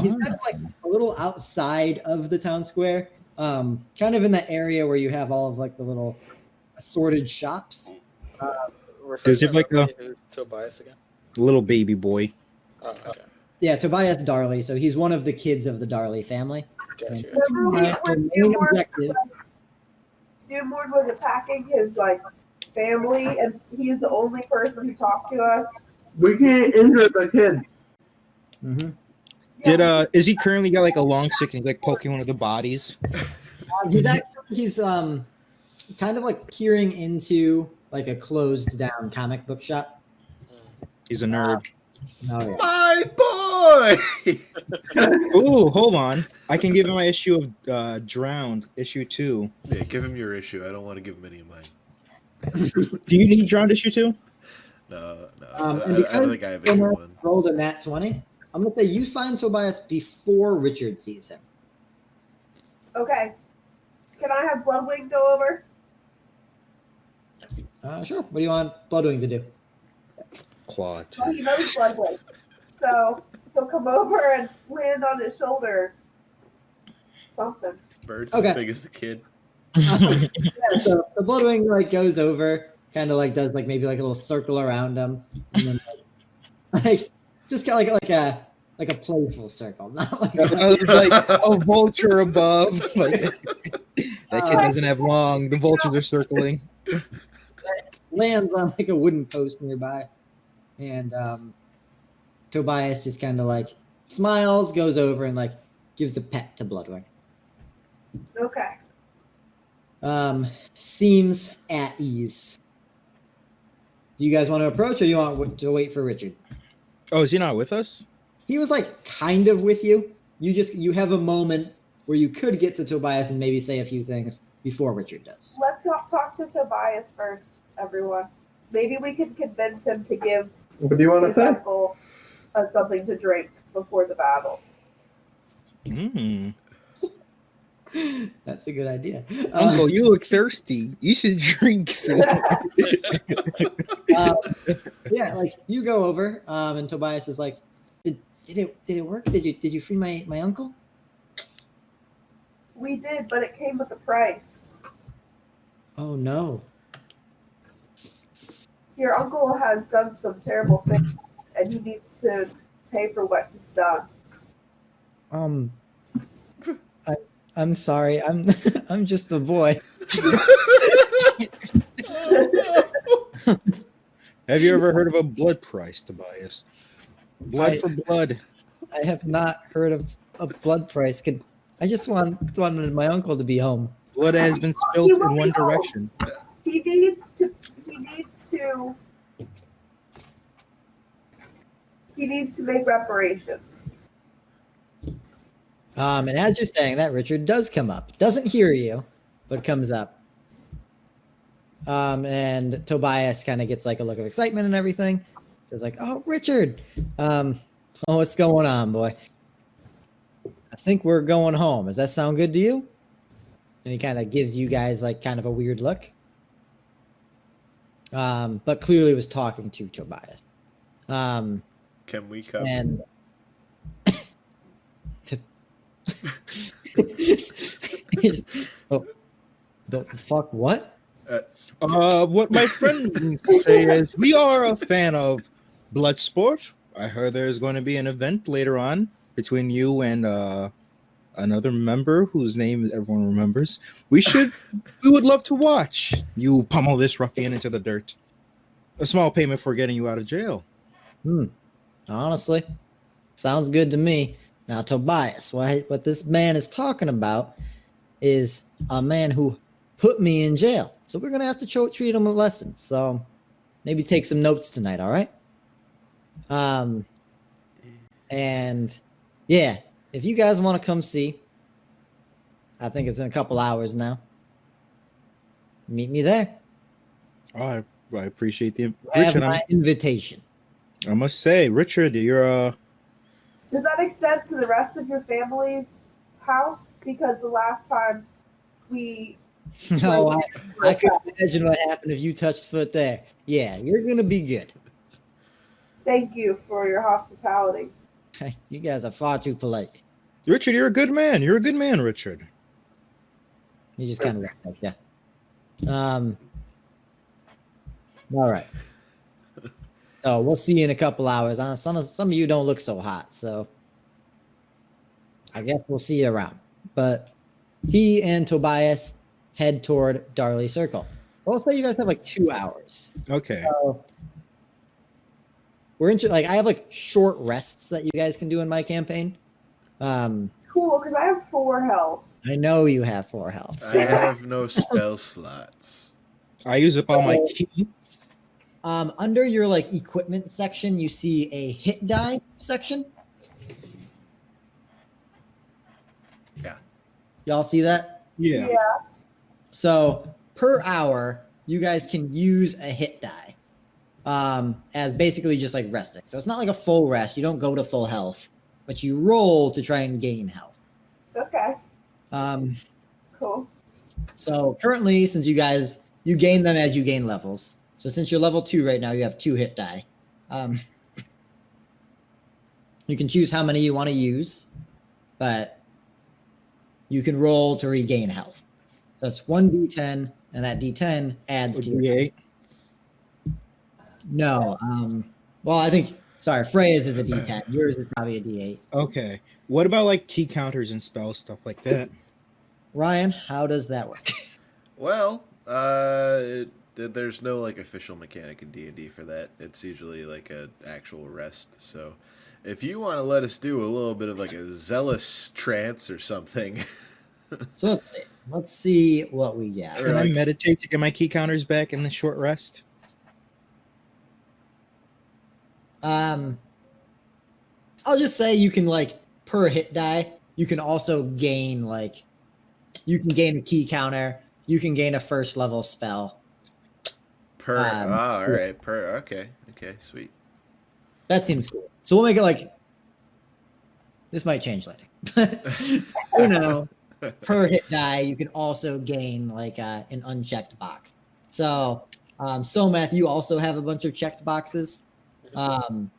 S1: He's kind of like a little outside of the town square, kind of in that area where you have all of like the little assorted shops.
S6: Does he have like a
S5: Who's Tobias again?
S6: little baby boy?
S5: Oh, okay.
S1: Yeah, Tobias Darley. So he's one of the kids of the Darley family.
S5: Gotcha.
S2: Remember when
S1: Main objective.
S2: Doomlord was attacking his like family, and he's the only person who talked to us.
S4: We can't injure the kids.
S1: Mm-hmm.
S6: Is he currently got like a long stick and he's like poking one of the bodies?
S1: He's kind of like peering into like a closed down comic book shop.
S6: He's a nerd.
S1: Oh yeah.
S3: My boy!
S6: Oh, hold on. I can give him my issue of Drowned, issue 2.
S3: Yeah, give him your issue. I don't want to give him any of mine.
S6: Do you need Drowned issue 2?
S3: No.
S1: And
S3: I
S1: because
S3: don't think I have issue
S1: Tobias
S3: 1.
S1: rolled a nat 20, I'm gonna say you find Tobias before Rychard sees him.
S2: Okay. Can I have Bloodwing go over?
S1: Sure. What do you want Bloodwing to do?
S6: Claw
S2: Well, he knows Bloodwing, so he'll come over and land on his shoulder. Something.
S3: Bird's
S1: Okay.
S3: as big as the kid.
S1: Yeah, so the Bloodwing like goes over, kind of like does like maybe like a little circle around him, and then like just kind of like a playful circle, not like
S6: like a vulture above. Like, that kid doesn't have long. The vultures are circling.
S1: lands on like a wooden post nearby, and Tobias just kind of like smiles, goes over and like gives a pet to Bloodwing.
S2: Okay.
S1: Seems at ease. Do you guys want to approach, or do you want to wait for Rychard?
S6: Oh, is he not with us?
S1: He was like kind of with you. You have a moment where you could get to Tobias and maybe say a few things before Rychard does.
S2: Let's talk to Tobias first, everyone. Maybe we can convince him to give
S4: What do you want to
S2: his
S4: say?
S2: uncle something to drink before the battle.
S6: Hmm.
S1: That's a good idea.
S6: Uncle, you look thirsty. You should drink soon.
S1: Yeah, like you go over, and Tobias is like, did it work? Did you free my uncle?
S2: We did, but it came with a price.
S1: Oh no.
S2: Your uncle has done some terrible things, and he needs to pay for what he's done.
S1: I'm sorry. I'm I'm just a boy.
S6: Have you ever heard of a blood price, Tobias? Blood for blood.
S1: I have not heard of a blood price. I just wanted my uncle to be home.
S6: Blood has been spilled in one direction.
S2: He needs to make reparations.
S1: And as you're saying that, Rychard does come up. Doesn't hear you, but comes up. And Tobias kind of gets like a look of excitement and everything. Says like, "Oh, Rychard, what's going on, boy? I think we're going home. Does that sound good to you?" And he kind of gives you guys like kind of a weird look. But clearly was talking to Tobias.
S3: Can we come?
S1: And oh, the fuck what?
S6: What my friend means to say is we are a fan of blood sport. I heard there's going to be an event later on between you and another member whose name everyone remembers. We would love to watch you pummel this ruffian into the dirt. A small payment for getting you out of jail.
S1: Honestly, sounds good to me. Now, Tobias, what this man is talking about is a man who put me in jail. So we're going to have to treat him a lesson. So maybe take some notes tonight, all right? And yeah, if you guys want to come see, I think it's in a couple hours now. Meet me there.
S6: I appreciate the
S1: I have
S6: Rychard.
S1: my invitation.
S6: I must say, Rychard, you're
S2: Does that extend to the rest of your family's house? Because the last time we
S1: No, I can imagine what happened if you touched foot there. Yeah, you're going to be good.
S2: thank you for your hospitality.
S1: You guys are far too polite.
S6: Rychard, you're a good man. You're a good man, Rychard.
S1: You just kind of look like, yeah. All right. So we'll see you in a couple hours. Some of you don't look so hot, so I guess we'll see you around. But he and Tobias head toward Darley Circle. Well, let's say you guys have like 2 hours.
S6: Okay.
S1: So we're into like I have like short rests that you guys can do in my campaign.
S2: Cool, because I have 4 health.
S1: I know you have 4 health.
S3: I have no spell slots.
S6: I use up all my key.
S1: Under your like equipment section, you see a hit die section.
S3: Yeah.
S1: Y'all see that?
S6: Yeah.
S1: So per hour, you guys can use a hit die as basically just like resting. So it's not like a full rest. You don't go to full health, but you roll to try and gain health.
S2: Okay, cool.
S1: So currently, since you gain them as you gain levels. So since you're level 2 right now, you have 2 hit die. You can choose how many you want to use, but you can roll to regain health. So it's 1d10, and that d10 adds to your
S6: D8.
S1: No. Well, I think Freya's is a d10. Yours is probably a d8.
S6: Okay. What about like key counters and spell stuff like that?
S1: Ryan, how does that work?
S3: Well, there's no like official mechanic in D&D for that. It's usually like an actual rest. So if you want to let us do a little bit of like a zealous trance or something.
S1: So let's see. Let's see what we get.
S6: Can I meditate to get my key counters back in the short rest?
S1: I'll just say you can like per hit die, you can also gain like you can gain a key counter, you can gain a first level spell.
S3: All right. Okay, sweet.
S1: That seems cool. So we'll make it like this might change later. You know. per hit die, you can also gain like an unchecked box. So, Somath, you also have a bunch of checked boxes. I'll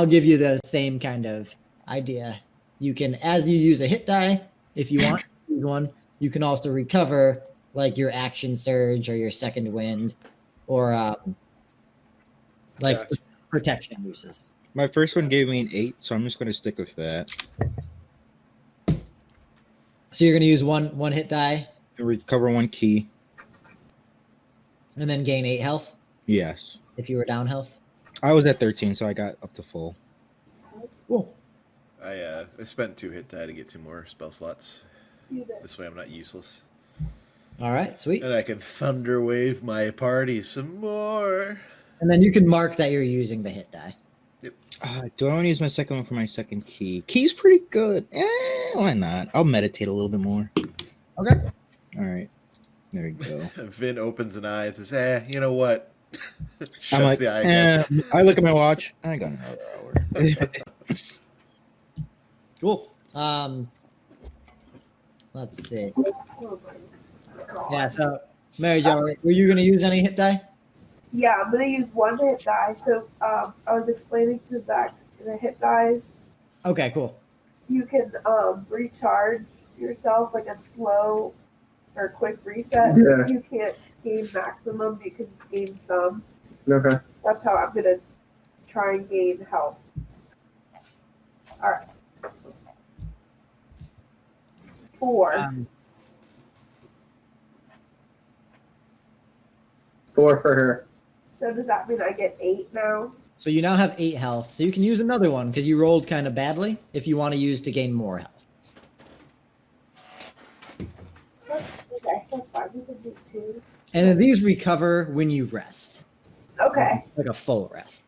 S1: give you the same kind of idea. You can, as you use a hit die, if you want to use one, you can also recover like your action surge or your second wind, or like
S5: Gotcha.
S1: protection uses.
S6: My first one gave me an 8, so I'm just going to stick with that.
S1: So you're going to use one hit die
S6: Recover 1 key.
S1: and then gain 8 health
S6: Yes.
S1: if you were down health.
S6: I was at 13, so I got up to full.
S1: Cool.
S3: I spent 2 hit die to get 2 more spell slots.
S2: You did.
S3: This way I'm not useless.
S1: All right, sweet.
S3: And I can thunder wave my party some more.
S1: And then you can mark that you're using the hit die.
S6: Do I want to use my second one for my second key? Key's pretty good. Why not? I'll meditate a little bit more.
S1: Okay.
S6: All right. There we go.
S3: Vin opens an eye and says, you know what? Shuts
S6: I'm like,
S3: the eye again.
S6: I look at my watch. I got another hour.
S1: Cool. Let's see.
S2: Oh my God.
S1: Yeah, so Mary Jo, were you going to use any hit die?
S2: Yeah, I'm gonna use one hit die. So I was explaining to Zach the hit dies.
S1: Okay, cool.
S2: You can recharge yourself like a slow or quick reset.
S4: Yeah.
S2: You can't gain maximum. You can gain some.
S4: Okay.
S2: That's how I'm gonna try and gain health. All right. 4.
S4: 4 for her.
S2: So does that mean I get 8 now?
S1: So you now have 8 health. So you can use another one because you rolled kind of badly if you want to use to gain more health.
S2: Okay, that's fine. We can do 2.
S1: And then these recover when you rest,
S2: Okay.
S1: like a full rest.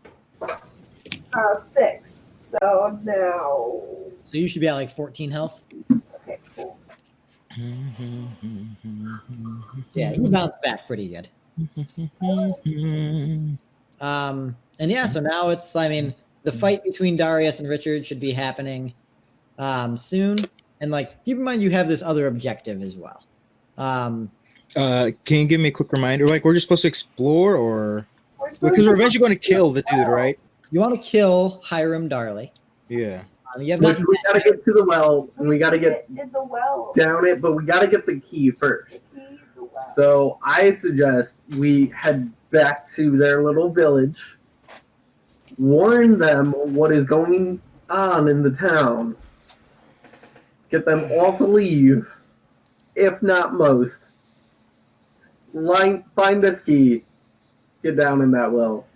S2: 6. So now.
S1: So you should be at like 14 health.
S2: Okay, cool.
S1: Yeah, you bounce back pretty good. And yeah, so now it's, I mean, the fight between Darius and Rychard should be happening soon. And like, keep in mind you have this other objective as well.
S6: Can you give me a quick reminder? Like, we're just supposed to explore, or
S2: We're supposed
S6: because
S2: to-
S6: we're eventually going to kill the dude, right?
S1: You want to kill Hiram Darley.
S6: Yeah.
S1: You have
S4: Which
S1: not
S4: we gotta get to the well, and we gotta get
S2: in the well.
S4: down it, but we gotta get the key
S2: The
S4: first.
S2: key in the well.
S4: So I suggest we head back to their little village, warn them what is going on in the town, get them all to leave, if not most. Find this key, get down in that well.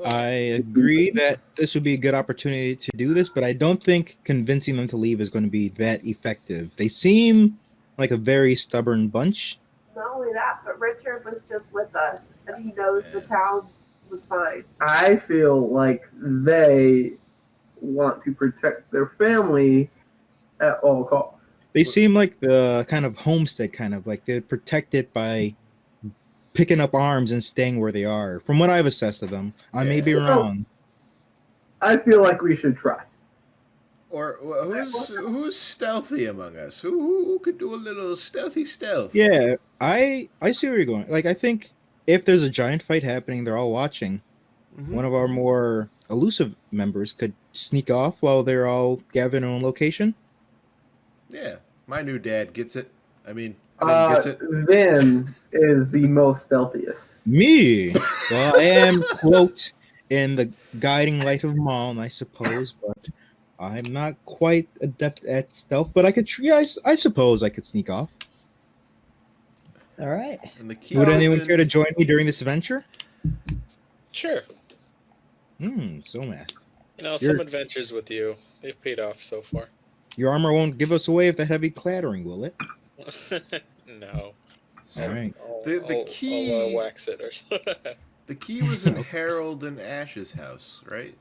S6: I agree that this would be a good opportunity to do this, but I don't think convincing them to leave is going to be that effective. They seem like a very stubborn bunch.
S2: Not only that, but Richard was just with us, and he knows the town was fine.
S4: I feel like they want to protect their family at all costs.
S6: They seem like the kind of homestead kind of, like they'd protect it by picking up arms and staying where they are. From what I've assessed of them, I may be wrong.
S4: I feel like we should try.
S3: Or who's stealthy among us? Who could do a little stealthy stealth?
S6: Yeah, I see where you're going. Like, I think if there's a giant fight happening, they're all watching.
S3: Mhm.
S6: One of our more elusive members could sneak off while they're all gathered in a location.
S3: Yeah, my new dad gets it. I mean, Vin gets it.
S4: Vin is the most stealthiest.
S6: Me? Well, I am cloaked in the guiding light of Maul, I suppose, but I'm not quite adept at stealth. But I could, I suppose I could sneak off.
S1: All right.
S3: And the key
S6: Would
S3: is
S6: anyone
S3: in-
S6: care to join me during this adventure?
S5: Sure.
S6: So math.
S5: You know,
S6: You're-
S5: some adventures with you, they've paid off so far.
S6: Your armor won't give us away with that heavy clattering, will it?
S5: No.
S6: All right.
S3: The key-
S5: I'll wax it or something.
S3: The key was in Harold and Ash's house, right?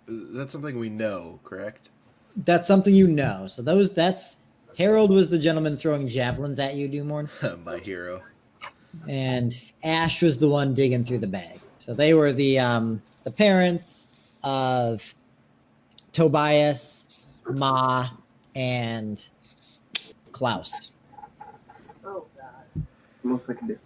S3: That's something we know, correct?
S1: That's something you know. So that's Harold was the gentleman throwing javelins at you, Doomorn,
S3: My hero.
S1: and Ash was the one digging through the bag. So they were the parents of Tobias, Ma, and Klaus.
S2: Oh god.
S4: Most I can do.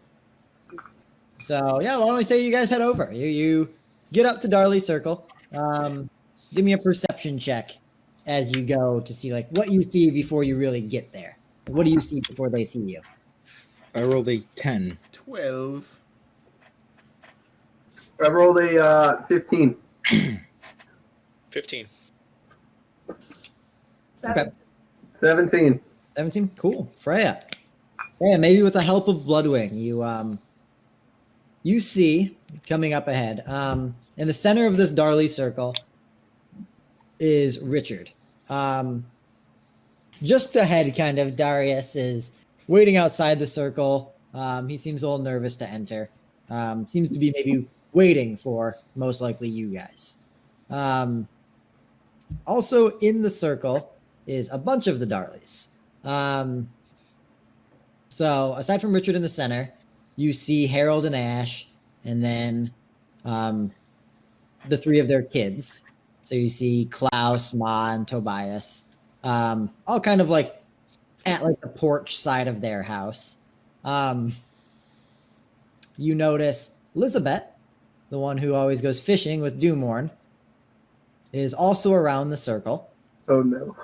S1: So yeah, why don't we say you guys head over? You get up to Darley's circle. Give me a perception check as you go to see like what you see before you really get there. What do you see before they see you?
S6: I rolled a 10.
S3: 12.
S4: I rolled a 15.
S5: 15.
S1: Okay.
S4: 17.
S1: 17. Cool. Freya, maybe with the help of Bloodwing, you see coming up ahead. In the center of this Darley circle is Rychard. Just ahead, kind of, Darius is waiting outside the circle. He seems a little nervous to enter. Seems to be maybe waiting for most likely you guys. Also in the circle is a bunch of the Darleys. So aside from Rychard in the center, you see Harold and Ash, and then the three of their kids. So you see Klaus, Ma, and Tobias, all kind of like at like the porch side of their house. You notice Elizabeth, the one who always goes fishing with Doomorn, is also around the circle.
S4: Oh no.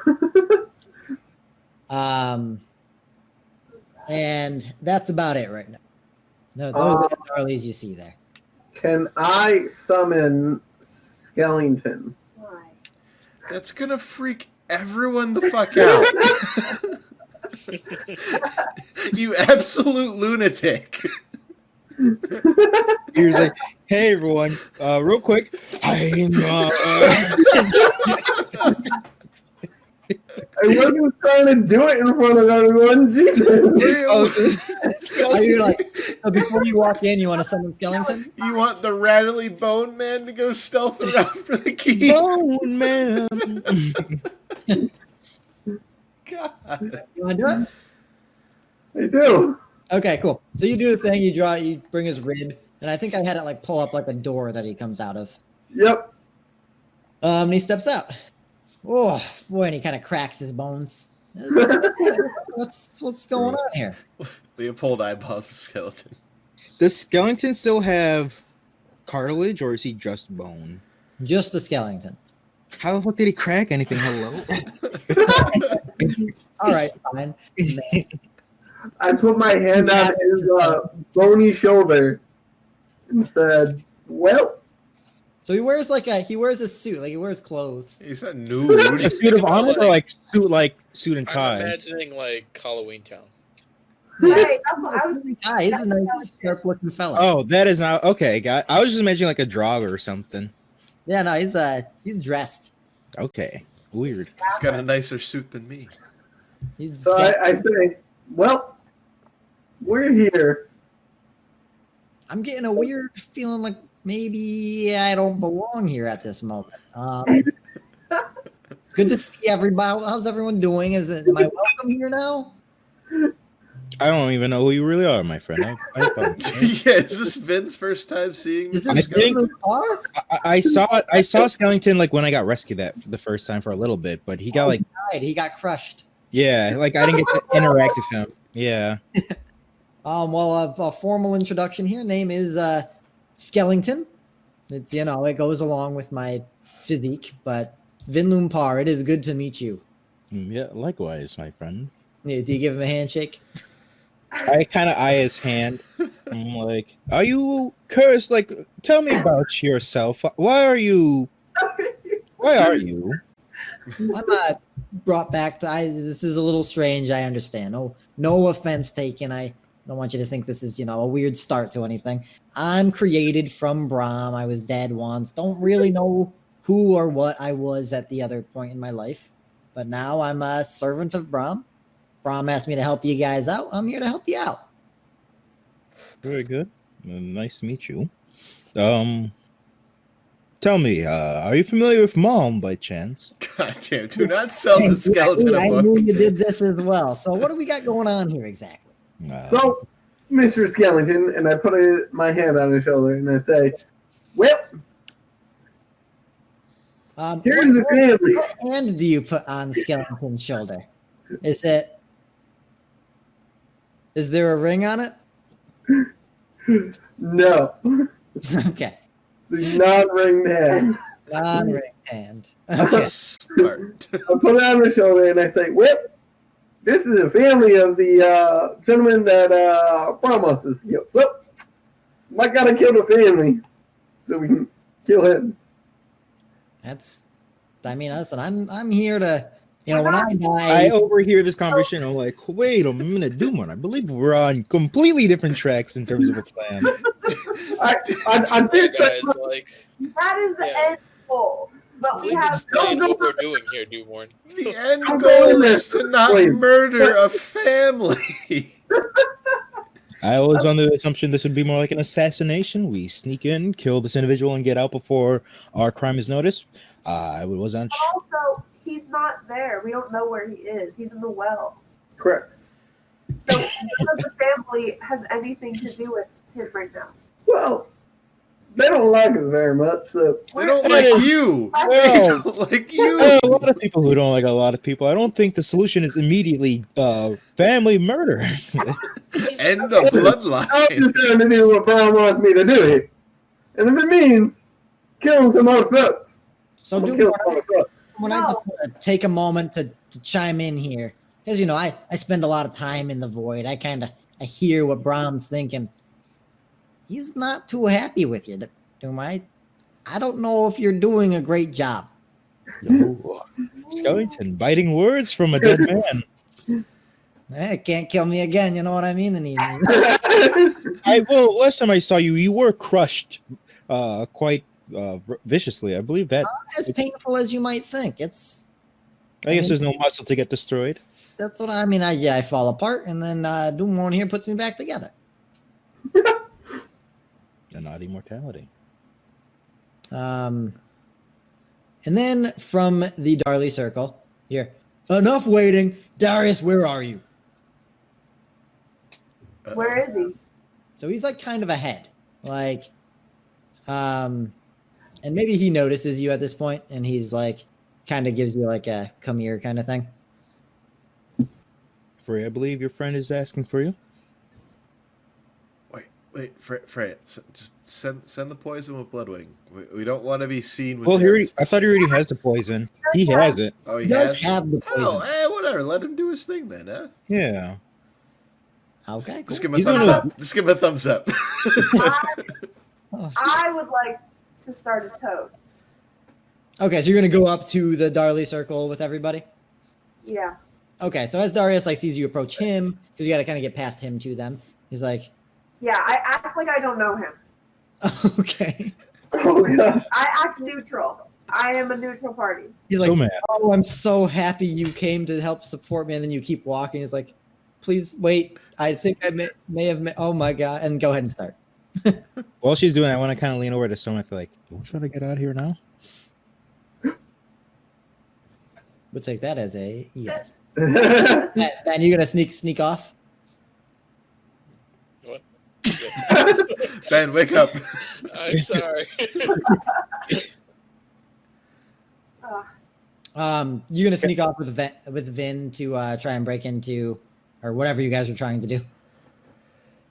S1: And that's about it right now. No, those are the Darleys you see there.
S4: Can I summon Skellington?
S2: Why?
S3: That's gonna freak everyone the fuck out. You absolute lunatic.
S6: He was like, "Hey everyone, real quick,
S4: I wasn't trying to do it in front of everyone. Jesus.
S1: Are you like, so before you walk in, you want to summon Skellington?
S3: You want the rattly bone man to go stealth around for the key?
S6: Bone man."
S3: God.
S1: You want to do it?
S4: I do.
S1: Okay, cool. So you do the thing, you bring his rib, and I think I had it like pull up like a door that he comes out of.
S4: Yep.
S1: And he steps out. Oh boy, and he kind of cracks his bones. What's going on here?
S3: Leopold eyeballs the skeleton.
S6: Does skeleton still have cartilage, or is he just bone?
S1: Just a Skellington.
S6: How the fuck did he crack anything? Hello.
S1: All right, fine.
S4: I put my hand on his bony shoulder and said, "Well."
S1: So he wears a suit, like he wears clothes.
S3: He's not nude.
S6: A suit of armor, or like suit and
S5: I'm
S6: tie?
S5: imagining like Halloween Town.
S2: Right, that's what I was thinking.
S1: Ah, he's a nice, sharp-looking fella.
S6: Oh, that is not okay. Guy, I was just imagining like a jogger or something.
S1: Yeah, no, he's dressed.
S6: Okay, weird.
S3: He's got a nicer suit than me.
S1: He's
S4: So I say, "Well, we're here."
S1: I'm getting a weird feeling like maybe I don't belong here at this moment. Good to see everybody. How's everyone doing? Am I welcome here now?
S6: I don't even know who you really are, my friend.
S3: Yeah, is this Vin's first time seeing
S1: Is
S3: Mr.
S1: this
S6: I think-
S1: the car?
S6: I saw Skellington like when I got rescued that for the first time for a little bit, but he got like
S1: He got crushed.
S6: yeah, like I didn't get to interact with him. Yeah.
S1: Well, a formal introduction here. Name is Skellington. It's it goes along with my physique, but Vinloom Par. It is good to meet you.
S6: Yeah, likewise, my friend.
S1: Yeah, do you give him a handshake?
S6: I kind of eye his hand. I'm like, "Are you cursed? Like, tell me about yourself. Why are you?
S1: I'm brought back to. This is a little strange. I understand. No offense taken. I don't want you to think this is a weird start to anything. I'm created from Brahm. I was dead once. Don't really know who or what I was at the other point in my life, but now I'm a servant of Brahm. Brahm asked me to help you guys out. I'm here to help you out.
S6: Very good. Nice to meet you. Tell me, are you familiar with Mom by chance?"
S3: God damn, do not sell the skeleton
S1: I
S3: a book.
S1: knew you did this as well. So what do we got going on here exactly?
S4: So, Mr. Skellington, and I put my hand on his shoulder and I say, "Well, here's the family."
S1: What hand do you put on Skellington's shoulder? Is it Is there a ring on it?
S4: No.
S1: Okay.
S4: It's a non-ringed hand.
S1: Non-ring hand. Okay.
S3: Smart.
S4: I put it on my shoulder and I say, well, this is a family of the gentleman that promised us to kill. So, might gotta kill the family so we can kill him.
S1: I mean, listen, I'm here to, when I
S6: I
S1: die.
S6: overhear this conversation. I'm like, wait a minute, Dumont. I believe we're on completely different tracks in terms of a plan.
S4: I
S5: Hey,
S4: did say,
S5: guys, like,
S2: That is the
S5: Yeah.
S2: end goal. But we
S5: please
S2: have
S5: explain what we're doing here, Dewborn.
S3: The end
S4: I'm
S3: goal
S4: going there.
S3: is to not
S4: Wait.
S3: murder a family.
S6: I was on the assumption this would be more like an assassination. We sneak in, kill this individual, and get out before our crime is noticed. I wasn't.
S2: also, he's not there. We don't know where he is. He's in the well.
S4: correct.
S2: So none of the family has anything to do with him right now.
S4: Well, they don't like us very much, so
S3: They don't
S6: That
S3: like
S6: is-
S3: you. They
S6: No.
S3: don't like
S6: There
S3: you.
S6: are a lot of people who don't like a lot of people. I don't think the solution is immediately family murder.
S3: End of
S4: I'm
S3: bloodline.
S4: just trying to do what Brown wants me to do here. And if it means killing some other folks,
S1: So
S4: I'm
S1: do
S4: gonna kill some other folks.
S1: when I just want to take a moment to chime in here, because I spend a lot of time in the void. I hear what Brahm's thinking. He's not too happy with you, Dumai. I don't know if you're doing a great job.
S6: Yo, skeleton biting words from a dead man.
S1: It can't kill me again. You know what I mean?
S6: Well, last time I saw you, you were crushed quite viciously. I believe that.
S1: As painful as you might think.
S6: I guess there's no muscle to get destroyed.
S1: That's what I mean. I fall apart, and then Doomon here puts me back together.
S6: And not immortality.
S1: And then from the Darley circle, here, enough waiting. Darius, where are you?
S2: Where is he?
S1: So he's like kind of ahead, and maybe he notices you at this point, and he's like, kind of gives you like a come here kind of thing.
S6: Frey, I believe your friend is asking for you.
S3: Wait, Freya, just send the poison with Bloodwing. We don't want to be seen with.
S6: Well,
S3: Darius.
S6: I thought he already has the poison. He has it.
S3: Oh, he
S1: He does
S3: has.
S1: have the
S3: Oh,
S1: poison.
S3: whatever. Let him do his thing then, huh?
S6: Yeah.
S1: Okay,
S3: Just
S1: cool.
S3: give him a
S6: He's
S3: thumbs
S6: gonna-
S3: up. Just give him a thumbs up.
S2: I would like to start a toast.
S1: Okay, so you're gonna go up to the Darley circle with everybody.
S2: Yeah.
S1: Okay, so as Darius sees you approach him, because you got to kind of get past him to them, he's like,
S2: Yeah, I act like I don't know him.
S1: okay.
S4: Oh gosh.
S2: I act neutral. I am a neutral party.
S1: He's
S6: So
S1: like,
S6: mad.
S1: oh, I'm so happy you came to help support me, and then you keep walking. He's like, please wait. I think I may have. Oh my god! And go ahead and start.
S6: While she's doing that, I want to kind of lean over to someone. I feel like, do we try to get out of here now?
S1: We'll take that as a yes.
S4: Oh,
S1: Ben, you gonna sneak off?
S5: What? Yes.
S3: Ben, wake up.
S5: I'm sorry.
S1: You gonna sneak off with Vin to try and break into, or whatever you guys are trying to do?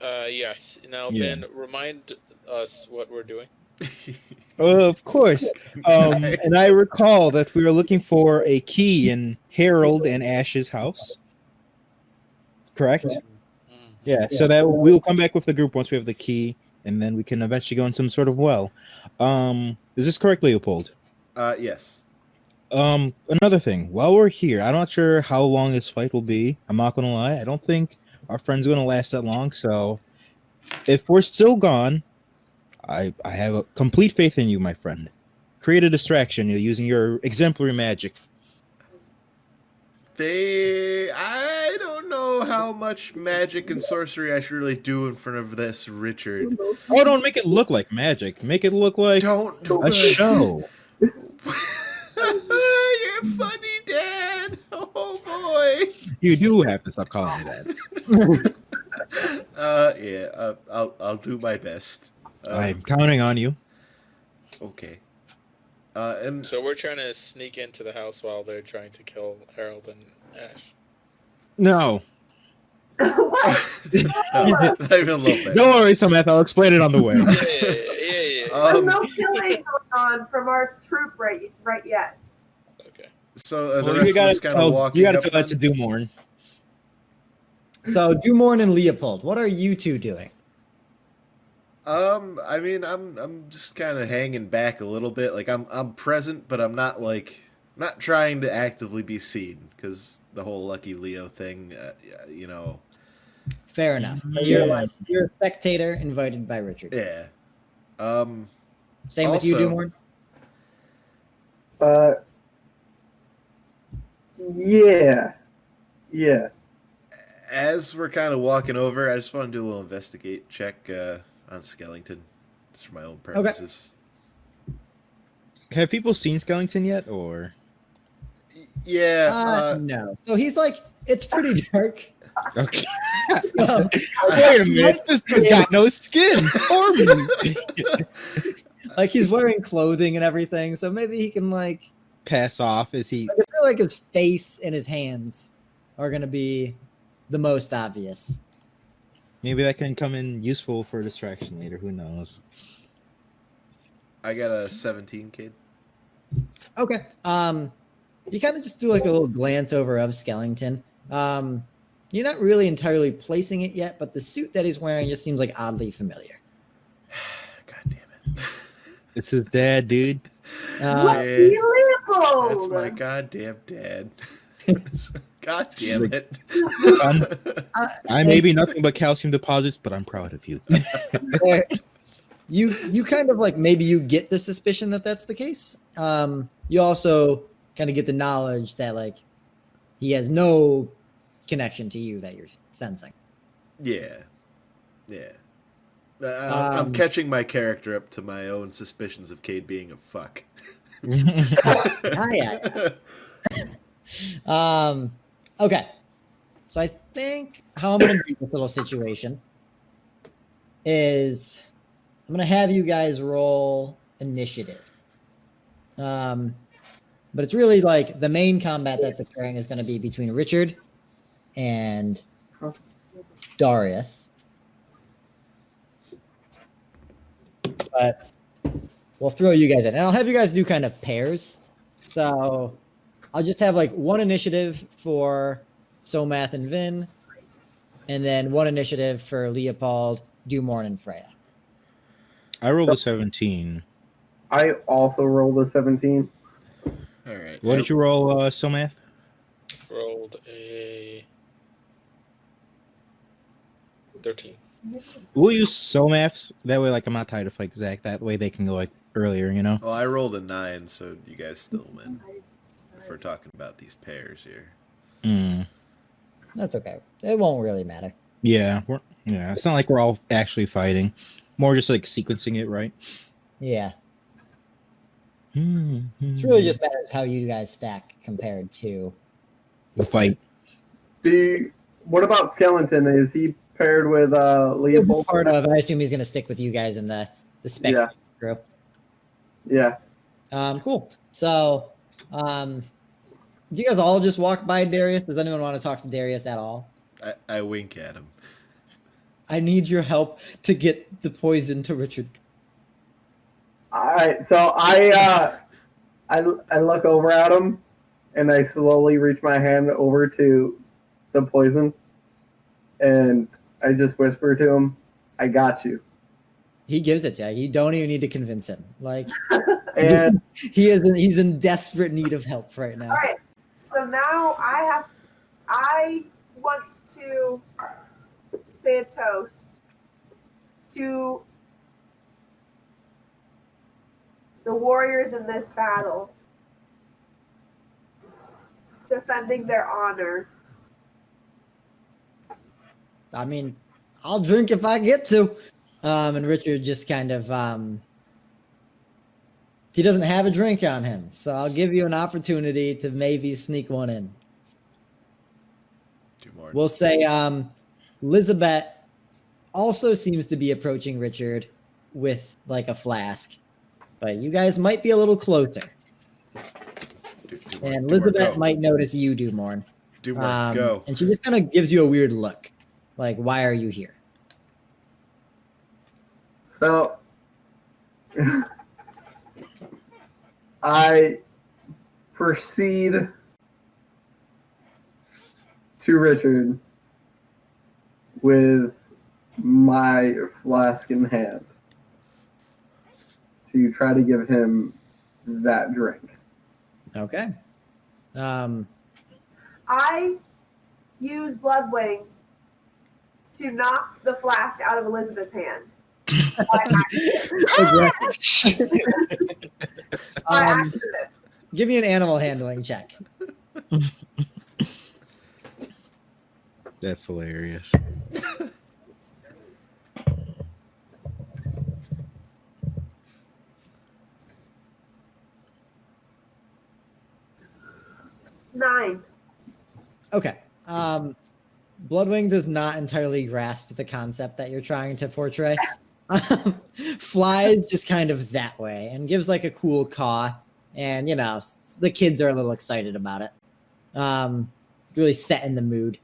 S5: Yes. Now,
S6: Yeah.
S5: Ben, remind us what we're doing.
S6: Of course. And I recall that we were looking for a key in Harold and Ash's house. Correct? Yeah, so that we'll come back with the group once we have the key, and then we can eventually go in some sort of well. Is this correct, Leopold?
S3: Yes.
S6: Another thing, while we're here, I'm not sure how long this fight will be. I'm not gonna lie, I don't think our friend's gonna last that long, so if we're still gone, I have a complete faith in you, my friend. Create a distraction using your exemplary magic.
S3: I don't know how much magic and sorcery I should really do in front of this Rychard.
S6: Oh, don't make it look like magic. Make it look like
S3: Don't do
S6: a
S3: it.
S6: show.
S3: You're funny, Dad. Oh boy.
S6: You do have to stop calling me that.
S3: Yeah. I'll do my best.
S6: I'm counting on you.
S3: Okay. And
S5: So we're trying to sneak into the house while they're trying to kill Harold and Ash.
S6: No.
S2: What?
S3: No, not even a little bit.
S6: Don't worry, Samantha. I'll explain it on the way.
S5: Yeah.
S2: There's no killing going on from our troop right yet.
S5: Okay.
S3: So the
S6: Well,
S3: rest of us kind of walking
S6: you gotta
S3: up
S6: tell that to
S3: then?
S6: Dumorn.
S1: So Dumorn and Leopold, what are you two doing?
S3: I mean, I'm just kind of hanging back a little bit. Like I'm present, but I'm not not trying to actively be seen because the whole Lucky Leo thing, you know.
S1: Fair enough. But
S3: Yeah.
S1: you're a spectator invited by Rychard.
S3: Yeah.
S1: Same with you,
S3: also-
S1: Dumorn?
S4: Yeah.
S3: As we're kind of walking over, I just want to do a little investigate check on Skellington, just for my own purposes.
S6: Have people seen Skellington yet, or?
S3: Yeah.
S1: No. So he's like, it's pretty dark.
S6: Okay.
S1: Um,
S6: Wait a minute. This dude's got no skin. Or me.
S1: like he's wearing clothing and everything, so maybe he can like.
S6: Pass off. Is he?
S1: I feel like his face and his hands are gonna be the most obvious.
S6: Maybe that can come in useful for distraction later. Who knows?
S3: I got a 17, kid.
S1: Okay. You kind of just do like a little glance over of Skellington. You're not really entirely placing it yet, but the suit that he's wearing just seems like oddly familiar.
S3: God damn it.
S6: It's his dad, dude.
S2: Lucky Leopold!
S3: That's my goddamn dad. God damn it.
S6: I may be nothing but calcium deposits, but I'm proud of you.
S1: You kind of like maybe you get the suspicion that that's the case. You also kind of get the knowledge that like he has no connection to you that you're sensing.
S3: Yeah. I'm catching my character up to my own suspicions of Cade being a fuck.
S1: Yeah. Okay. So I think how I'm going to do this little situation is I'm going to have you guys roll initiative. But it's really like the main combat that's occurring is going to be between Rychard and Darius. But we'll throw you guys in. And I'll have you guys do kind of pairs. So I'll just have like one initiative for Somath and Vin, and then one initiative for Leopold, Dumorn, and Freya.
S6: I rolled a 17.
S4: I also rolled a 17.
S3: All right.
S6: What did you roll, Somath?
S5: Rolled a 13.
S6: We'll use Somaths. That way, like, I'm not tied to like Zach. That way they can go like earlier, you know?
S3: Well, I rolled a 9, so you guys still win. If we're talking about these pairs here.
S1: That's okay. It won't really matter.
S6: Yeah, it's not like we're all actually fighting. More just like sequencing it, right?
S1: Yeah. It's really just matters how you guys stack compared to
S6: the fight.
S4: What about Skellington? Is he paired with Leopold?
S1: Part of. I assume he's going to stick with you guys in the spec group.
S4: Yeah.
S1: Cool. So, do you guys all just walk by Darius? Does anyone want to talk to Darius at all?
S3: I wink at him.
S1: I need your help to get the poison to Rychard.
S4: All right. So I look over at him, and I slowly reach my hand over to the poison, and I just whisper to him, "I got you."
S1: He gives it to you. You don't even need to convince him. Like,
S4: And
S1: he's in desperate need of help right now.
S2: All right. So now I want to say a toast to the warriors in this battle, defending their honor.
S1: I mean, I'll drink if I get to. And Rychard just kind of he doesn't have a drink on him, so I'll give you an opportunity to maybe sneak one in.
S3: 2 more.
S1: We'll say Elizabeth also seems to be approaching Rychard with like a flask, but you guys might be a little closer. And Elizabeth might notice you, Dumorn.
S3: Dumorn, go.
S1: And she just kind of gives you a weird look. Like, why are you here?
S4: So I proceed to Rychard with my flask in hand to try to give him that drink.
S1: Okay.
S2: I use Bloodwing to knock the flask out of Elizabeth's hand. By accident.
S1: Give me an animal handling check.
S6: That's hilarious.
S2: Nine.
S1: Okay. Bloodwing does not entirely grasp the concept that you're trying to portray. Flies just kind of that way and gives like a cool caw. And, the kids are a little excited about it. Really setting the mood.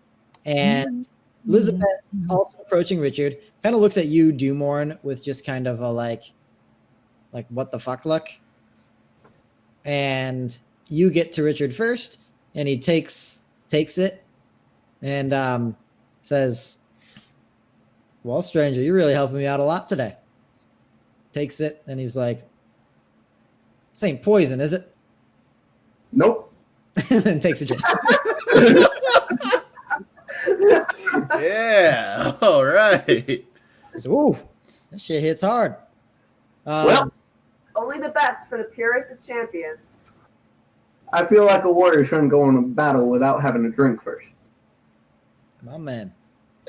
S1: And Elizabeth, also approaching Rychard, kind of looks at you, Dumorn, with just kind of a like what the fuck look. And you get to Rychard first, and he takes it and says, "Well, stranger, you're really helping me out a lot today." Takes it, and he's like, "This ain't poison, is it?"
S4: Nope.
S1: And then takes a drink.
S3: Yeah. All right.
S1: He's, "Ooh, that shit hits hard."
S4: Well,
S2: Only the best for the purest of champions.
S4: I feel like a warrior shouldn't go into battle without having a drink first.
S1: My man.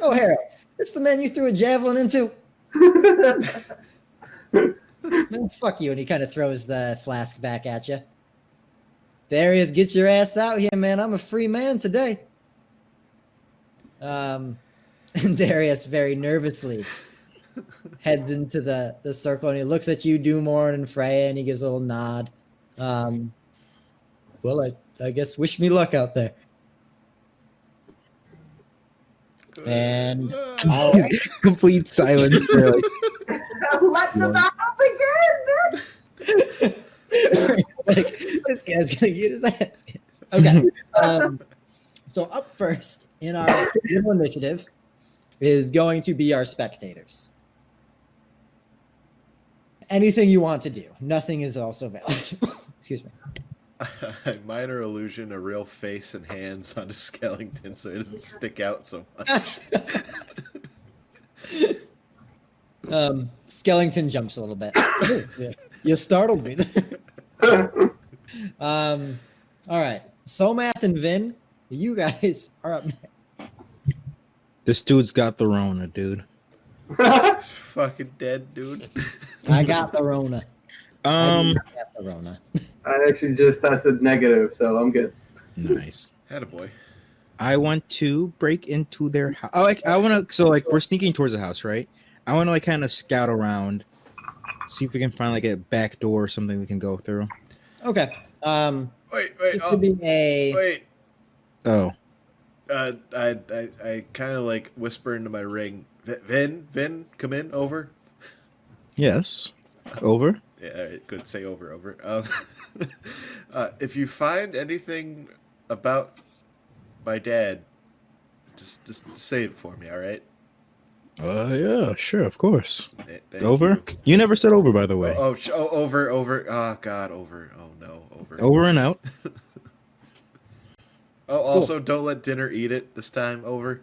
S1: Oh, Harry, it's the man you threw a javelin into. Man, fuck you. And he kind of throws the flask back at you. Darius, get your ass out here, man. I'm a free man today. And Darius very nervously heads into the circle, and he looks at you, Dumorn and Freya, and he gives a little nod. Well, I guess wish me luck out there. And
S6: Complete silence. There, like,
S2: Let the battle begin, bitch!
S1: like, this guy's gonna get his ass kicked. Okay. So up first in our little initiative is going to be our spectators. Anything you want to do. Nothing is also valid. Excuse me.
S3: Minor illusion, a real face and hands on a skeleton so it doesn't stick out so much.
S1: Skellington jumps a little bit. Yeah. You startled me. All right. Somath and Vin, you guys are up next.
S6: this dude's got the Rona, dude.
S3: He's fucking dead, dude.
S1: I got the Rona. I got the Rona.
S4: I actually just tested negative, so I'm good.
S6: Nice.
S3: Attaboy.
S6: I want to break into their house. I want to. So like we're sneaking towards the house, right? I want to like kind of scout around, see if we can find like a back door or something we can go through.
S1: Okay.
S3: Wait,
S1: This could be a.
S3: wait.
S6: Oh,
S3: I kind of like whisper into my ring. Vin, come in, over.
S6: yes. Over.
S3: Yeah, all right, good. Say over. If you find anything about my dad, just say it for me, all right?
S6: Yeah, sure, of course.
S3: Thank
S6: Over.
S3: you.
S6: You never said over, by the way.
S3: Over. Oh God, over. Oh no, over.
S6: Over and out.
S3: Oh, also, don't let dinner eat it this time. Over.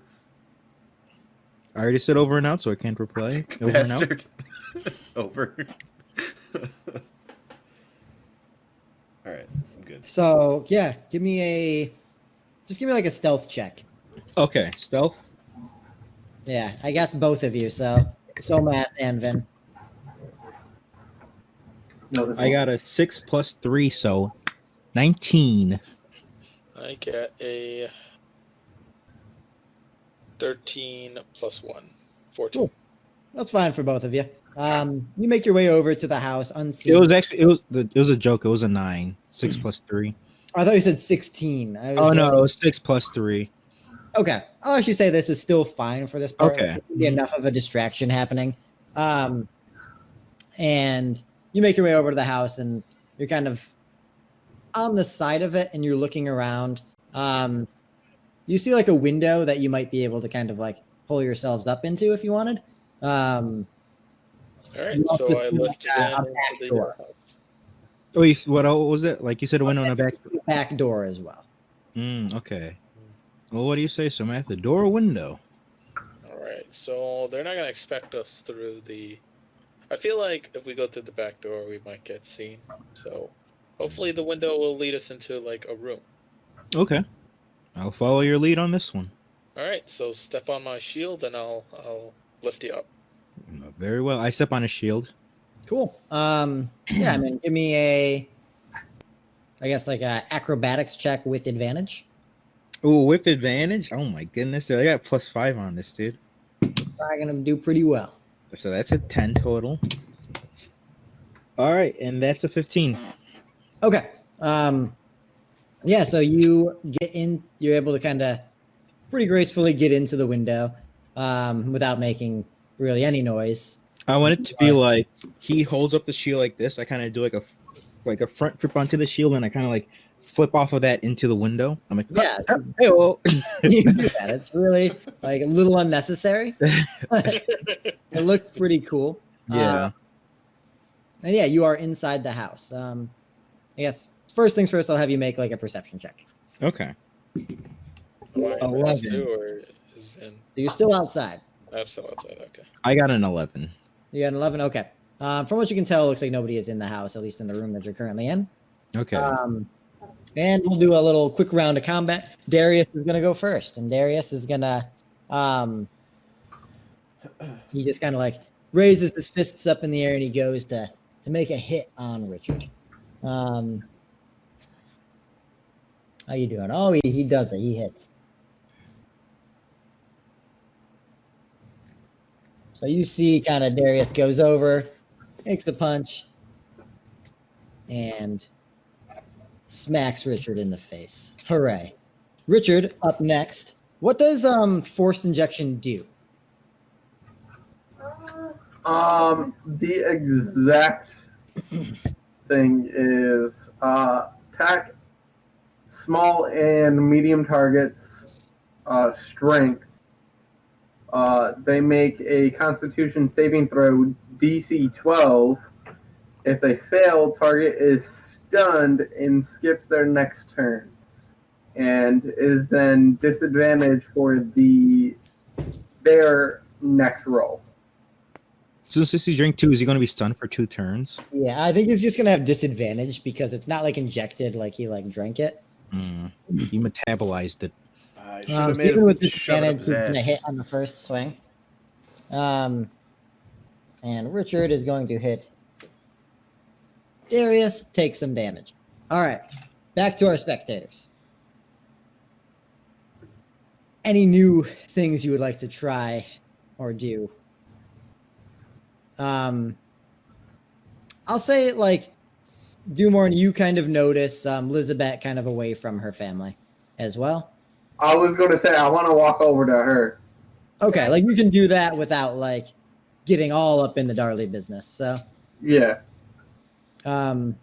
S6: I already said over and out, so I can't reply. Over and out.
S3: Bastard. Over. All right, I'm good.
S1: So yeah, give me like a stealth check.
S6: Okay, stealth.
S1: Yeah, I guess both of you. So Matt and Vin.
S4: No,
S6: I got a 6 + 3, so 19.
S5: I get a 13 + 1, 14.
S1: Cool. That's fine for both of you. You make your way over to the house unseen.
S6: It was a joke. It was a 9. 6 + 3.
S1: I thought you said 16.
S6: Oh no, it was 6 + 3.
S1: Okay, I'll actually say this is still fine for this part.
S6: Okay.
S1: Be enough of a distraction happening, and you make your way over to the house, and you're kind of on the side of it, and you're looking around. You see like a window that you might be able to kind of like pull yourselves up into if you wanted.
S5: All right,
S1: You also
S5: so I
S1: see,
S5: lifted
S1: a
S5: in
S1: back
S5: into the
S1: door.
S5: house.
S6: Oh, what was it? Like you said, a window in the back.
S1: Back door as well.
S6: Okay. Well, what do you say, Samantha? Door or window?
S5: All right, so they're not gonna expect us through the. I feel like if we go through the back door, we might get seen. So hopefully the window will lead us into like a room.
S6: Okay. I'll follow your lead on this one.
S5: All right, so step on my shield and I'll lift you up.
S6: Very well. I step on a shield.
S1: Cool. Yeah, I mean, give me I guess like a acrobatics check with advantage.
S6: Oh, with advantage? Oh my goodness, dude. I got +5 on this, dude.
S1: Probably gonna do pretty well.
S6: So that's a 10 total. All right, and that's a 15.
S1: Okay. Yeah, so you get in, you're able to kind of pretty gracefully get into the window without making really any noise.
S6: I want it to be like he holds up the shield like this. I kind of do like a front flip onto the shield, and I kind of like flip off of that into the window. I'm like,
S1: Yeah.
S6: hey, well.
S1: You can do that. It's really like a little unnecessary. It looked pretty cool.
S6: Yeah.
S1: And yeah, you are inside the house. I guess first things first, I'll have you make like a perception check.
S6: Okay.
S5: Am I
S6: 11.
S5: too, or is Vin?
S1: You're still outside.
S5: I'm still outside. Okay.
S6: I got an 11.
S1: You got an 11? Okay. From what you can tell, it looks like nobody is in the house, at least in the room that you're currently in.
S6: Okay.
S1: And we'll do a little quick round of combat. Darius is going to go first, and Darius is going to, he just kind of like raises his fists up in the air and he goes to make a hit on Rychard. How you doing? Oh, he does it. He hits. So you see kind of Darius goes over, makes the punch, and smacks Rychard in the face. Hooray. Rychard, up next. What does forced injection do?
S4: The exact thing is attack small and medium targets, strength. They make a Constitution saving throw DC 12. If they fail, target is stunned and skips their next turn, and is then disadvantaged for their next roll.
S6: So since he drank 2, is he going to be stunned for 2 turns?
S1: Yeah, I think he's just going to have disadvantage because it's not like injected like he like drank it.
S6: He metabolized it.
S3: I should have made
S1: Even
S3: him
S1: with
S3: shove it up
S1: disadvantage,
S3: his
S1: he's going to hit
S3: ass.
S1: on the first swing. And Rychard is going to hit Darius, take some damage. All right, back to our spectators. Any new things you would like to try or do? I'll say like do more, and you kind of notice Elizabeth kind of away from her family as well.
S4: I was going to say I want to walk over to her.
S1: Okay, like you can do that without like getting all up in the Darley business. So
S4: Yeah.
S1: so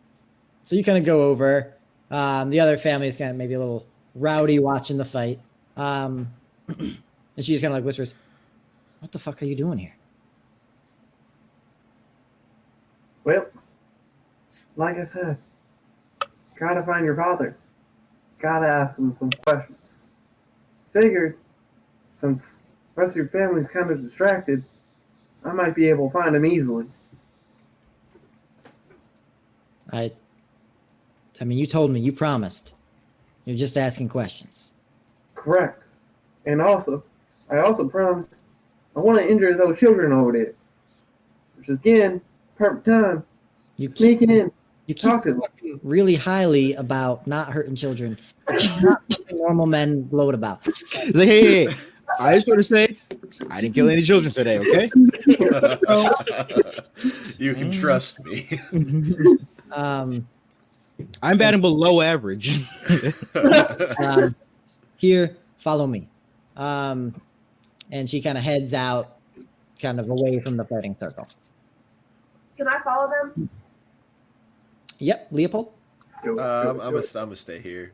S1: you kind of go over. The other family is kind of maybe a little rowdy watching the fight. And she just kind of like whispers, "What the fuck are you doing here?"
S4: Well, like I said, gotta find your father. Gotta ask him some questions. Figured, since the rest of your family's kind of distracted, I might be able to find him easily.
S1: I mean, you told me, you promised. You're just asking questions.
S4: Correct. And also, I also promised I want to injure those children over there. Which is, again, perfect time.
S1: You
S4: Sneaking in.
S1: You keep
S4: Talk to them.
S1: talking really highly about not hurting children. It's not something normal men gloat about.
S6: He's like, hey, I just want to say, I didn't kill any children today, okay?
S3: You can trust me.
S6: I'm batting below average.
S1: Here, follow me. and she kind of heads out, kind of away from the fighting circle.
S2: Can I follow them?
S1: Yep, Leopold,
S3: I'm gonna stay here.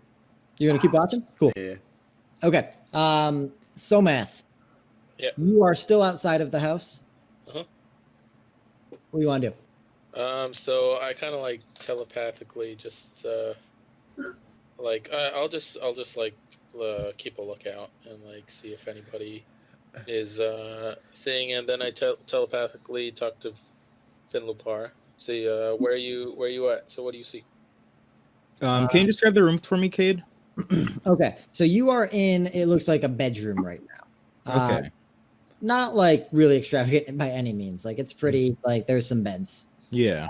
S1: you're gonna keep watching. Cool.
S3: Yeah.
S1: Okay. Somath.
S5: Yeah.
S1: You are still outside of the house.
S5: Uh-huh.
S1: What do you want to do?
S5: So I kind of like telepathically just like I'll just like keep a lookout and like see if anybody is seeing, and then I telepathically talk to Finlupar. See where you at? So what do you see?
S6: Can you describe the room for me, Cade?
S1: Okay. So you are in, it looks like a bedroom right now.
S6: Okay.
S1: Not like really extravagant by any means. Like it's pretty, like there's some beds.
S6: Yeah.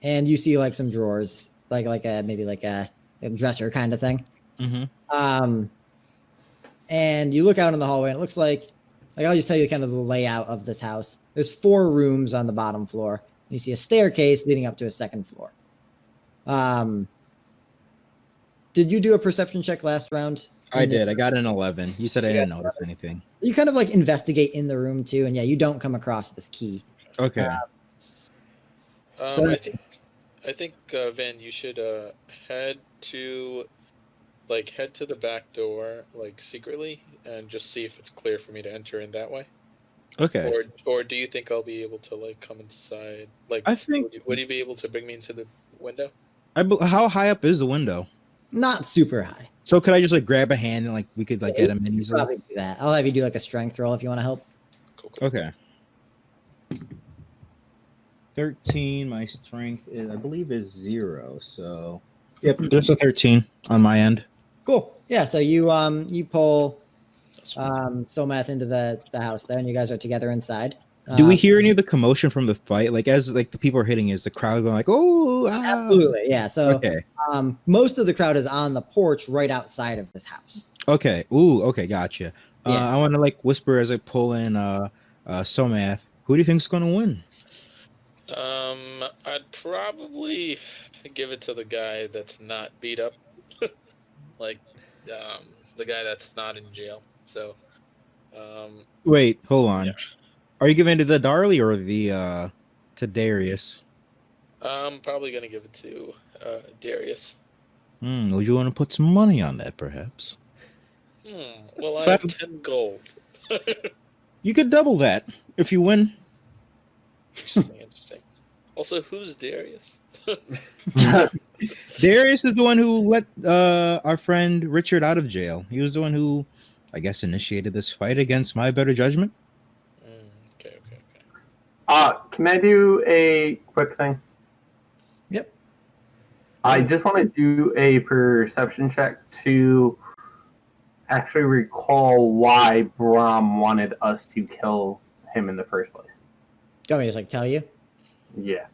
S1: And you see like some drawers, like maybe like a dresser kind of thing.
S6: Mm-hmm.
S1: And you look out in the hallway, and it looks like I'll just tell you kind of the layout of this house. There's 4 rooms on the bottom floor. You see a staircase leading up to a second floor. Did you do a perception check last round?
S6: I did. I got an 11. You said I didn't notice anything.
S1: You kind of like investigate in the room too, and yeah, you don't come across this key.
S6: Okay.
S1: So-
S5: I think Van, you should head to the back door like secretly and just see if it's clear for me to enter in that way.
S6: Okay.
S5: Or do you think I'll be able to like come inside? Like,
S6: I think-
S5: would you be able to bring me into the window?
S6: How high up is the window?
S1: Not super high.
S6: So could I just like grab a hand and like we could like get him in
S1: You
S6: easily?
S1: probably do that. I'll have you do like a strength roll if you want to help.
S5: Cool.
S6: Okay. 13. My strength is, I believe, is 0. So, yep, there's a 13 on my end.
S1: Cool. Yeah. So you pull Somath into the house there, and you guys are together inside.
S6: Do we hear any of the commotion from the fight? Like as like the people are hitting, is the crowd going like, "Oh, ah."
S1: Absolutely. Yeah. So
S6: Okay.
S1: most of the crowd is on the porch right outside of this house.
S6: Okay. Ooh. Okay. Gotcha.
S1: Yeah.
S6: I want to like whisper as I pull in Somath. Who do you think's going to win?
S5: I'd probably give it to the guy that's not beat up, like the guy that's not in jail. So,
S6: Wait. Hold on.
S5: Yeah.
S6: Are you giving it to the Darley or the to Darius?
S5: I'm probably gonna give it to Darius.
S6: Would you want to put some money on that, perhaps?
S5: Well, I
S6: Five-
S5: have 10 gold.
S6: You could double that if you win.
S5: Interesting. Also, who's Darius?
S6: Darius is the one who let our friend Rychard out of jail. He was the one who, I guess, initiated this fight against my better judgment.
S5: Okay.
S4: Can I do a quick thing?
S1: Yep.
S4: I just want to do a perception check to actually recall why Brahm wanted us to kill him in the first place.
S1: Do you want me to just like tell you?
S4: Yeah.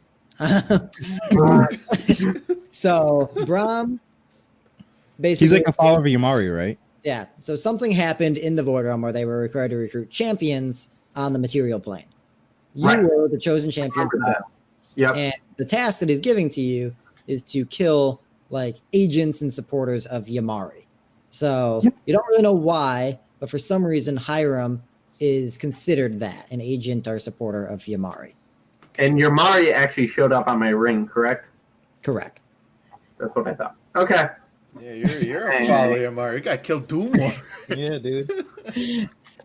S1: So Brahm basically,
S6: He's like a follower of Yamari, right?
S1: yeah. So something happened in the Void Realm where they were required to recruit champions on the material plane. You
S4: Right.
S1: were the chosen champion for that.
S4: Yep.
S1: And the task that he's giving to you is to kill like agents and supporters of Yamari. So you don't really know why, but for some reason Hiram is considered that, an agent or supporter of Yamari.
S4: And your Mari actually showed up on my ring, correct?
S1: Correct.
S4: That's what I thought. Okay.
S3: Yeah, you're a follower, Mario. You got killed Doomore.
S6: Yeah, dude.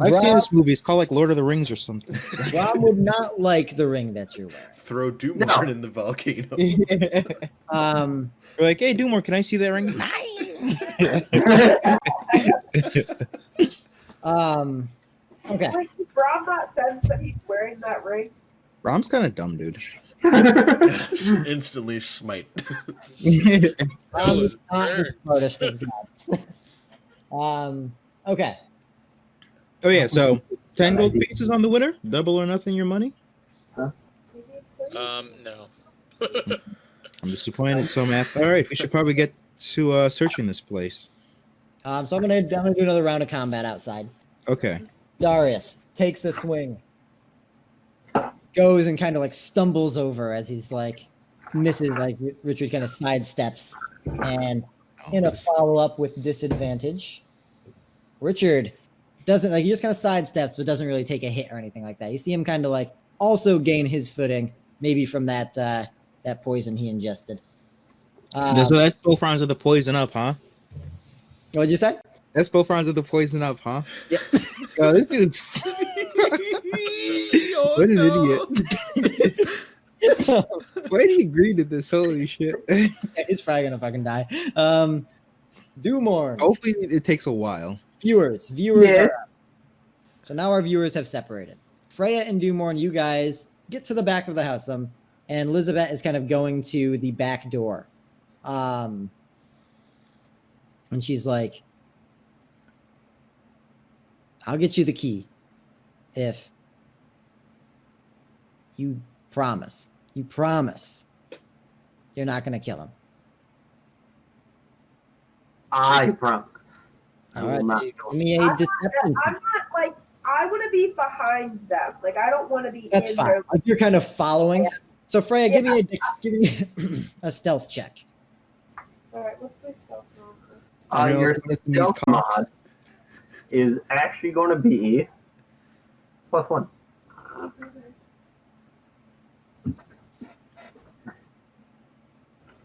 S6: I've seen this movie. It's called like Lord of the Rings or something.
S1: Rob would not like the ring that you're wearing.
S3: Throw Doomore in the volcano.
S6: We're like, hey, Doomore, can I see that ring?
S1: Okay.
S2: Like, does Rob not sense that he's wearing that ring?
S6: Rom's kind of dumb, dude.
S3: Instantly smite.
S1: Rob is not the smartest of gods. Okay.
S6: Oh yeah, so 10 gold pieces on the winner. Double or nothing your money.
S5: No.
S6: I'm disappointed. So math. All right, we should probably get to searching this place.
S1: So I'm gonna do another round of combat outside.
S6: Okay.
S1: Darius takes a swing, goes and kind of like stumbles over as he's like misses, like Richard kind of sidesteps, and in a follow up with disadvantage, Richard, doesn't like he just kind of sidesteps, but doesn't really take a hit or anything like that. You see him kind of like also gain his footing, maybe from that that poison he ingested.
S6: So that's both rounds of the poison up, huh?
S1: What'd you say?
S6: That's both rounds of the poison up, huh?
S1: Yep.
S6: Oh, this dude's
S3: Oh,
S6: what an
S3: no.
S6: idiot. Why did he agree to this? Holy shit.
S1: He's probably gonna fucking die. Dumorn.
S6: Hopefully it takes a while.
S1: Viewers
S4: Yeah.
S1: are up. So now our viewers have separated. Freya and Dumorn, you guys get to the back of the house. And Elizabeth is kind of going to the back door. And she's like, I'll get you the key if you promise. You promise you're not going to kill him.
S4: I promise. I
S1: All
S4: will
S1: right.
S4: not
S1: Give
S4: go.
S1: me a
S2: I'm
S1: deception.
S2: not like I want to be behind them. Like I don't want to be
S1: That's
S2: in
S1: fine.
S2: their.
S1: Like, you're kind of following. So Freya, give me a stealth check.
S2: All right, what's my stealth roll?
S6: I know
S4: Your
S6: it's in these
S4: stealth
S6: comics.
S4: mod is actually going to be +1.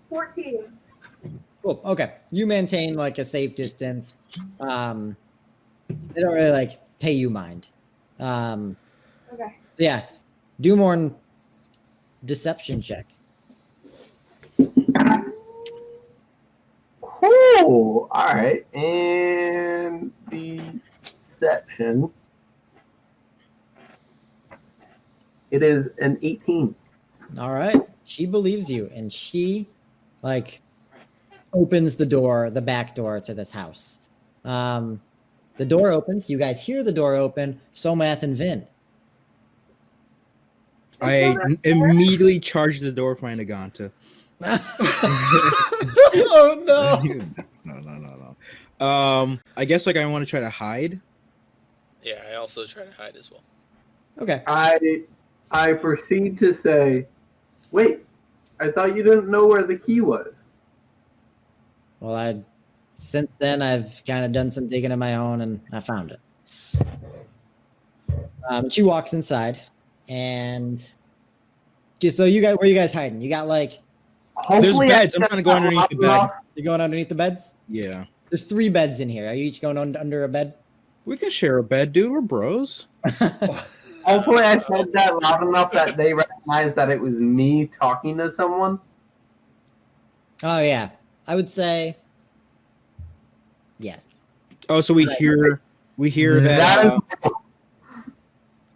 S2: 14.
S1: Cool. Okay. You maintain like a safe distance. They don't really like pay you mind. So
S2: Okay.
S1: yeah. Dumorn deception check.
S4: Cool. All right. And deception. It is an 18.
S1: All right. She believes you, and she like opens the door, the back door to this house. The door opens. You guys hear the door open. Somath and Vin.
S6: I immediately charged the door for my Naganta.
S3: Oh, no.
S6: No. I guess like I want to try to hide.
S5: Yeah, I also try to hide as well.
S1: Okay.
S4: I proceed to say, wait, I thought you didn't know where the key was.
S1: Well, since then I've kind of done some digging of my own, and I found it. She walks inside, and so you guys, where are you guys hiding? You got like
S4: Hopefully
S6: beds.
S4: I
S6: I'm trying to go underneath the bed.
S1: you're going underneath the beds.
S6: Yeah.
S1: There's 3 beds in here. Are you each going under a bed?
S6: We can share a bed, dude. We're bros.
S4: Hopefully I said that loud enough that they recognize that it was me talking to someone.
S1: Oh yeah, I would say yes.
S6: Oh, so we hear that.
S4: That is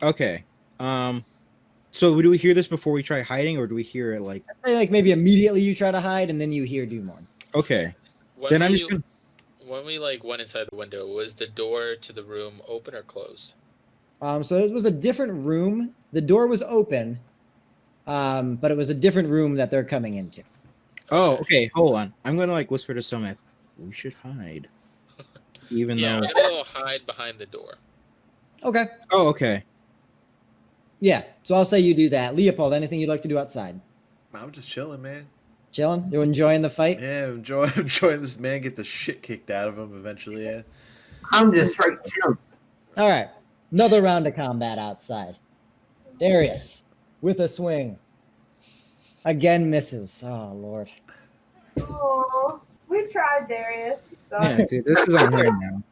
S6: Okay. So do we hear this before we try hiding, or do we hear it like?
S1: I'd say like maybe immediately you try to hide, and then you hear Dumorn.
S6: Okay.
S5: When
S6: Then I'm
S5: we,
S6: just gonna.
S5: when we like went inside the window, was the door to the room open or closed?
S1: So it was a different room. The door was open, but it was a different room that they're coming into.
S6: Oh, okay. Hold on. I'm gonna like whisper to Somath. We should hide. Even
S5: Yeah,
S6: though.
S5: we're gonna go hide behind the door.
S1: Okay.
S6: Oh, okay.
S1: Yeah. So I'll say you do that. Leopold, anything you'd like to do outside?
S3: I'm just chilling, man.
S1: Chilling? You enjoying the fight?
S3: Yeah, I'm enjoying this man get the shit kicked out of him eventually. Yeah.
S4: I'm just straight chilling.
S1: All right. Another round of combat outside. Darius with a swing. Again misses. Oh, Lord.
S2: Oh, we tried, Darius. You suck.
S6: Yeah, dude. This is on here now.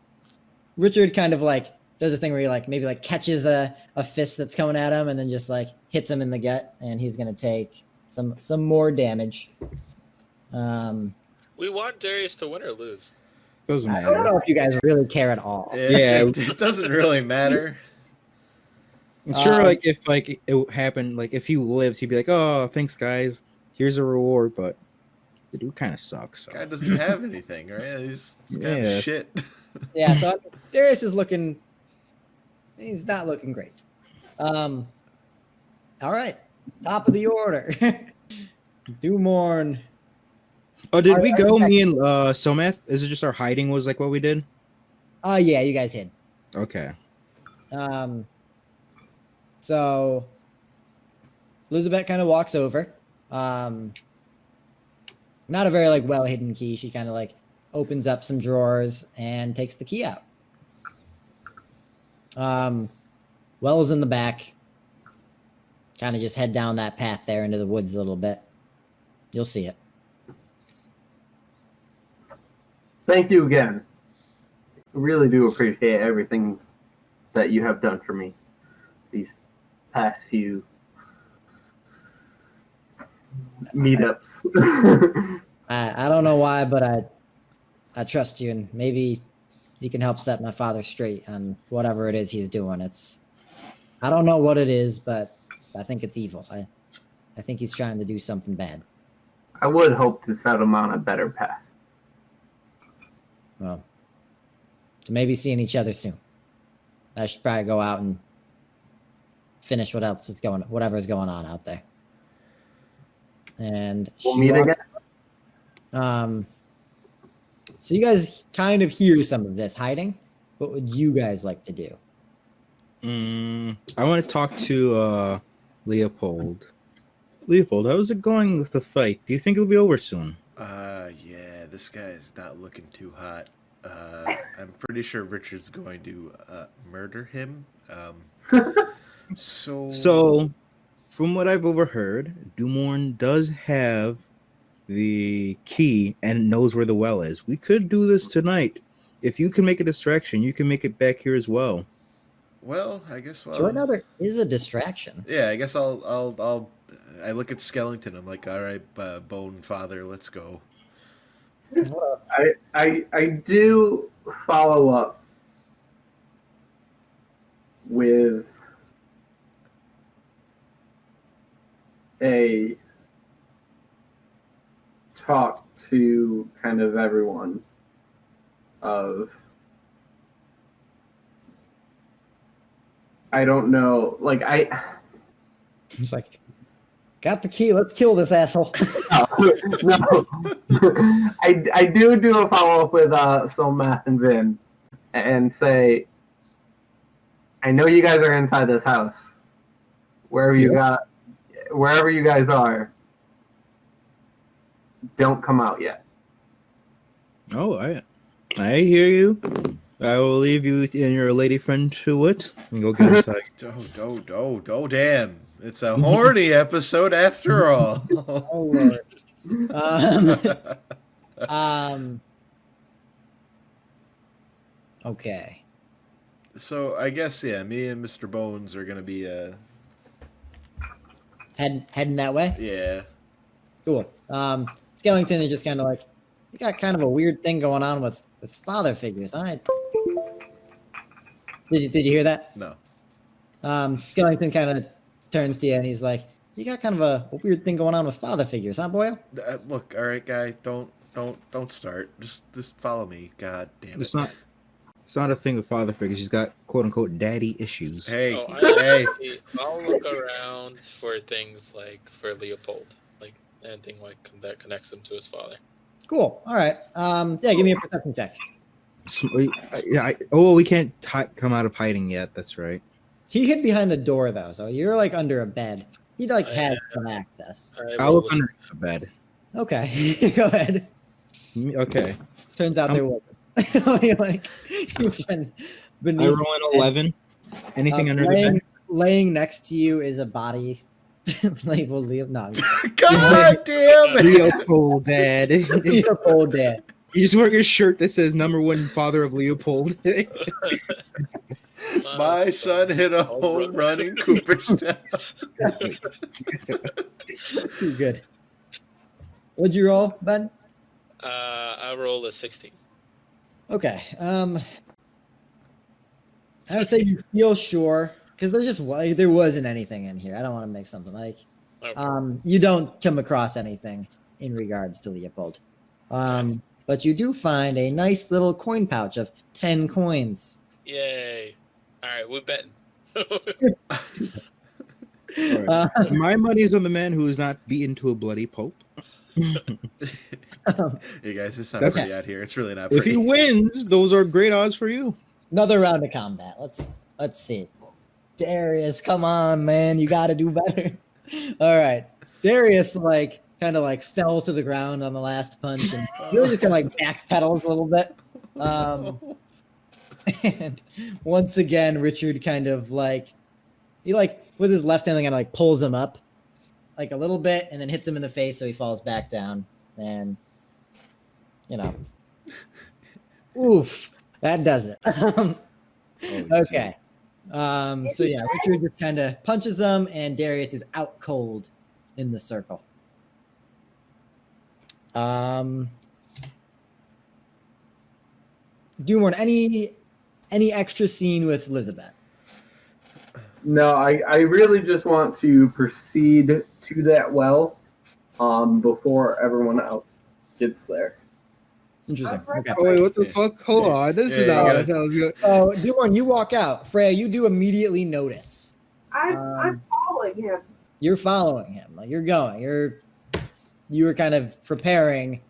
S1: Richard kind of like does a thing where he like maybe like catches a fist that's coming at him and then just like hits him in the gut, and he's going to take some more damage.
S5: We want Darius to win or lose.
S6: Doesn't
S1: I don't
S6: matter.
S1: know if you guys really care at all.
S6: Yeah.
S3: It doesn't really matter.
S6: I'm sure, like if like it happened, like if he lived, he'd be like, "Oh, thanks, guys. Here's a reward." But the dude kind of sucks. So.
S3: Guy doesn't have anything, right? He's kind
S6: Yeah.
S3: of shit.
S1: Yeah, so Darius is looking. He's not looking great. All right, top of the order. Dumorn.
S6: Oh, did we go? Me and Somath? Is it just our hiding was like what we did?
S1: Oh yeah, you guys hid.
S6: Okay.
S1: So Elizabeth kind of walks over. Not a very like well hidden key. She kind of like opens up some drawers and takes the key out. Well's in the back. Kind of just head down that path there into the woods a little bit. You'll see it.
S4: Thank you again. I really do appreciate everything that you have done for me these past few meetups.
S1: I don't know why, but I trust you, and maybe you can help set my father straight on whatever it is he's doing. I don't know what it is, but I think it's evil. I think he's trying to do something bad.
S4: I would hope to set him on a better path.
S1: Well, so maybe seeing each other soon. I should probably go out and finish whatever's going on out there. And
S4: We'll meet again.
S1: So you guys kind of hear some of this hiding. What would you guys like to do?
S6: I want to talk to Leopold. Leopold, how's it going with the fight? Do you think it'll be over soon?
S3: Yeah, this guy is not looking too hot. I'm pretty sure Richard's going to murder him.
S6: So, from what I've overheard, Dumorn does have the key and knows where the well is. We could do this tonight. If you can make a distraction, you can make it back here as well.
S3: Well, I guess.
S1: So right now there is a distraction.
S3: Yeah, I guess I'll. I look at Skellington. I'm like, all right, Bone Father, let's go.
S4: I do follow up with a talk to kind of everyone of, I don't know, like
S1: He's like, got the key. Let's kill this asshole.
S4: no. I do a follow up with Solmath and Vin and say, I know you guys are inside this house. Wherever you guys are, don't come out yet.
S6: Oh, I hear you. I will leave you and your lady friend to it and go get inside.
S3: Oh, damn. It's a horny episode after all.
S1: Oh, Lord. Okay.
S3: So I guess, yeah, me and Mr. Bones are going to be,
S1: Heading that way?
S3: yeah.
S1: Cool. Skellington is just kind of like, you got kind of a weird thing going on with father figures, huh? Did you hear that?
S3: No.
S1: Skellington kind of turns to you and he's like, you got kind of a weird thing going on with father figures, huh, Boyle?
S3: Look, all right, guy, don't start. Just follow me. God damn it.
S6: It's not a thing with father figures. He's got quote unquote daddy issues.
S3: Hey,
S5: Hey,
S3: hey.
S5: I'll look around for things like for Leopold, like anything like that connects him to his father.
S1: Cool. All right. Yeah, give me a perception check.
S6: We can't come out of hiding yet. That's right.
S1: He hid behind the door though, so you're like under a bed. He like has some access.
S6: I'll look under the bed.
S1: Okay, go ahead.
S6: Okay.
S1: Turns out there wasn't. You've been
S6: I
S1: beneath.
S6: roll an 11. Anything under the bed?
S1: Laying next to you is a body labeled Leo. No,
S3: God damn it.
S6: Leopold, Dad.
S1: Leopold Dad.
S6: You just wear your shirt that says #1 father of Leopold.
S3: My son hit a home run in Cooperstown.
S1: Too good. What'd you roll, Ben?
S5: I rolled a 16.
S1: Okay. I would say you feel sure because there wasn't anything in here. I don't want to make something like.
S5: Okay.
S1: You don't come across anything in regards to Leopold. But you do find a nice little coin pouch of 10 coins.
S5: Yay! All right, we're betting.
S6: Right. My money is on the man who is not beaten to a bloody pulp.
S3: Hey guys, it's not pretty out here. It's really not
S6: If
S3: pretty.
S6: he wins, those are great odds for you.
S1: Another round of combat. Let's see. Darius, come on, man. You got to do better. All right. Darius, kind of fell to the ground on the last punch and really just kind of backpedals a little bit. And once again, Rychard kind of he with his left hand kind of pulls him up a little bit and then hits him in the face so he falls back down. And oof, that does it. Okay. So yeah, Rychard just kind of punches him and Darius is out cold in the circle. Doomorn, any extra scene with Elizabeth?
S4: No, I really just want to proceed to that well before everyone else gets there.
S1: Interesting. Okay.
S6: Oh, wait, what the fuck? Hold on. This is not what I told you.
S1: So, Doomorn, you walk out. Freya, you do immediately notice.
S2: I'm following him.
S1: You're following him. You're going. You were kind of preparing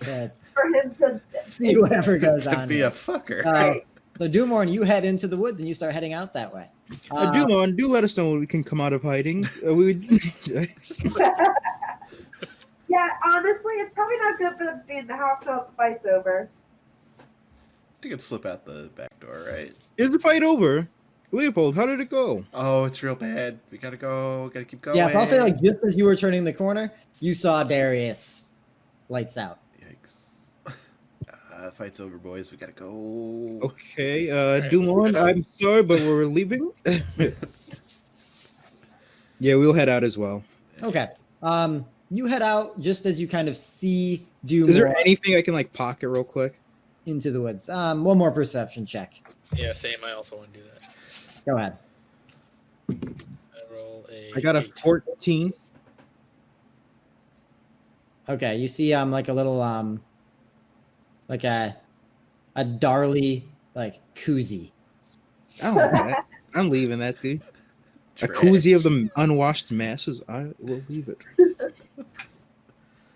S1: to
S2: For him to
S1: see whatever goes
S3: To
S1: on.
S3: be
S1: here.
S3: a fucker.
S2: Right.
S1: So, Doomorn, you head into the woods and you start heading out that way.
S6: Dumon, do let us know when we can come out of hiding.
S2: Yeah, honestly, it's probably not good for them to be in the house now that the fight's over.
S3: You can slip out the back door, right?
S6: Is the fight over? Leopold, how did it go?
S3: Oh, it's real bad. We gotta go. Gotta keep going.
S1: Yeah, so I'll say just as you were turning the corner, you saw Darius lights out.
S3: Yikes. Fight's over, boys. We gotta go.
S6: Okay, Dumon, I'm sorry, but we're leaving. Yeah, we'll head out as well.
S1: Okay. You head out just as you kind of see Doomorn
S6: Is there anything I can pocket real quick?
S1: into the woods. One more perception check.
S5: Yeah, same. I also want to do that.
S1: Go ahead.
S5: I roll a.
S6: I got a
S5: 8.
S6: 14.
S1: Okay, you see a little like a Darley koozie.
S6: I don't want that. I'm leaving that, dude. A
S3: Trash.
S6: koozie of the unwashed masses. I will leave it.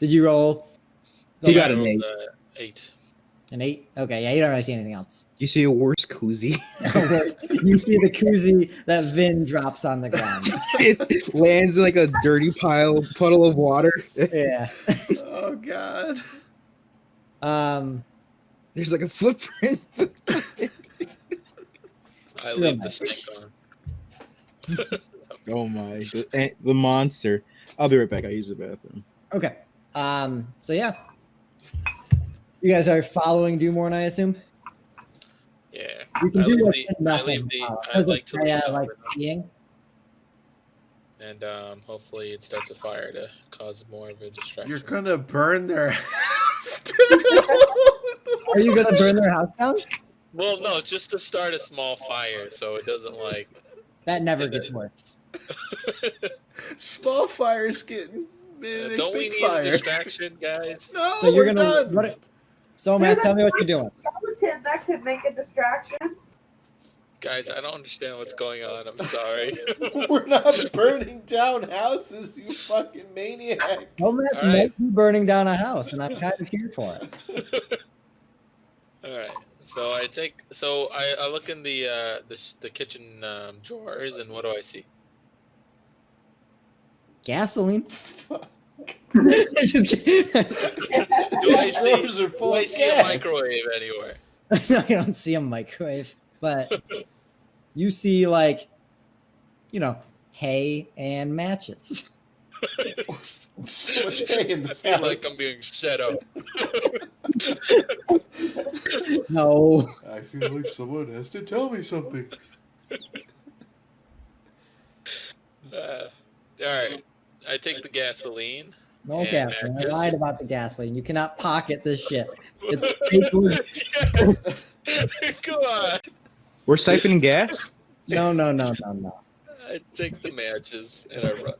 S1: Did you roll
S6: You got
S5: I
S6: an
S5: rolled,
S6: 8.
S5: 8.
S1: an 8? Okay, yeah, you don't really see anything else.
S6: You see a worse koozie?
S1: You see the koozie that Vin drops on the ground.
S6: It lands in a dirty puddle of water.
S1: Yeah.
S3: Oh god.
S6: There's a footprint.
S5: I leave the snake on.
S6: Oh my! The monster. I'll be right back. I use the bathroom.
S1: Okay. So yeah. You guys are following Doomorn, I assume?
S5: Yeah.
S1: You can
S5: I
S1: do
S5: leave
S1: what's
S5: the-
S1: in
S5: I
S1: nothing.
S5: leave the- I
S1: Because
S5: like
S1: of
S5: to
S1: Freya,
S5: leave the-
S1: seeing.
S5: And hopefully it starts a fire to cause more of a distraction.
S3: You're gonna burn their house.
S1: Are you gonna burn their house down?
S5: Well, no, just to start a small fire so it doesn't
S1: That never gets worse.
S3: Small fires getting big,
S5: don't we
S3: big
S5: need
S3: fire.
S5: a distraction, guys?
S3: No,
S1: So you're
S3: we're
S1: gonna
S3: done.
S1: So Matt, tell me what you're doing.
S2: Skeleton that could make a distraction.
S5: Guys, I don't understand what's going on. I'm sorry.
S3: We're not burning down houses, you fucking maniac.
S1: Nomads
S5: All right.
S1: might be burning down a house, and I'm kind of here for it.
S5: All right. So I look in the kitchen drawers, and what do I see?
S1: Gasoline.
S5: Do I see,
S3: Drawers are
S5: do
S3: full
S5: I
S3: of
S5: see a
S3: gas.
S5: microwave anywhere?
S1: No, you don't see a microwave, but you see hay and matches.
S3: So much hay in
S5: I
S3: this
S5: feel
S3: house.
S5: like I'm being set up.
S1: No.
S3: I feel like someone has to tell me something.
S5: All right. I take the gasoline.
S1: No
S5: And
S1: gasoline. I
S5: matches.
S1: lied about the gasoline. You cannot pocket this shit. It's fake.
S5: Yes! Come on.
S6: We're siphoning gas.
S1: No.
S5: I take the matches and I run.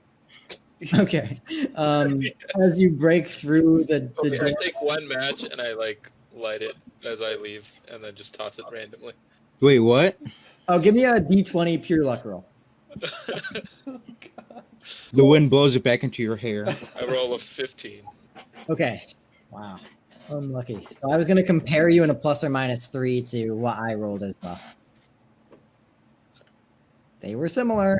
S1: Okay. As you break through the
S5: Okay, I
S1: door,
S5: take one match and I light it as I leave, and then just toss it randomly.
S6: Wait, what?
S1: oh, give me a D20 pure luck roll.
S6: The wind blows it back into your hair.
S5: I roll a 15.
S1: Okay. Wow. Unlucky. So I was going to compare you in a plus or minus 3 to what I rolled as well. They were similar.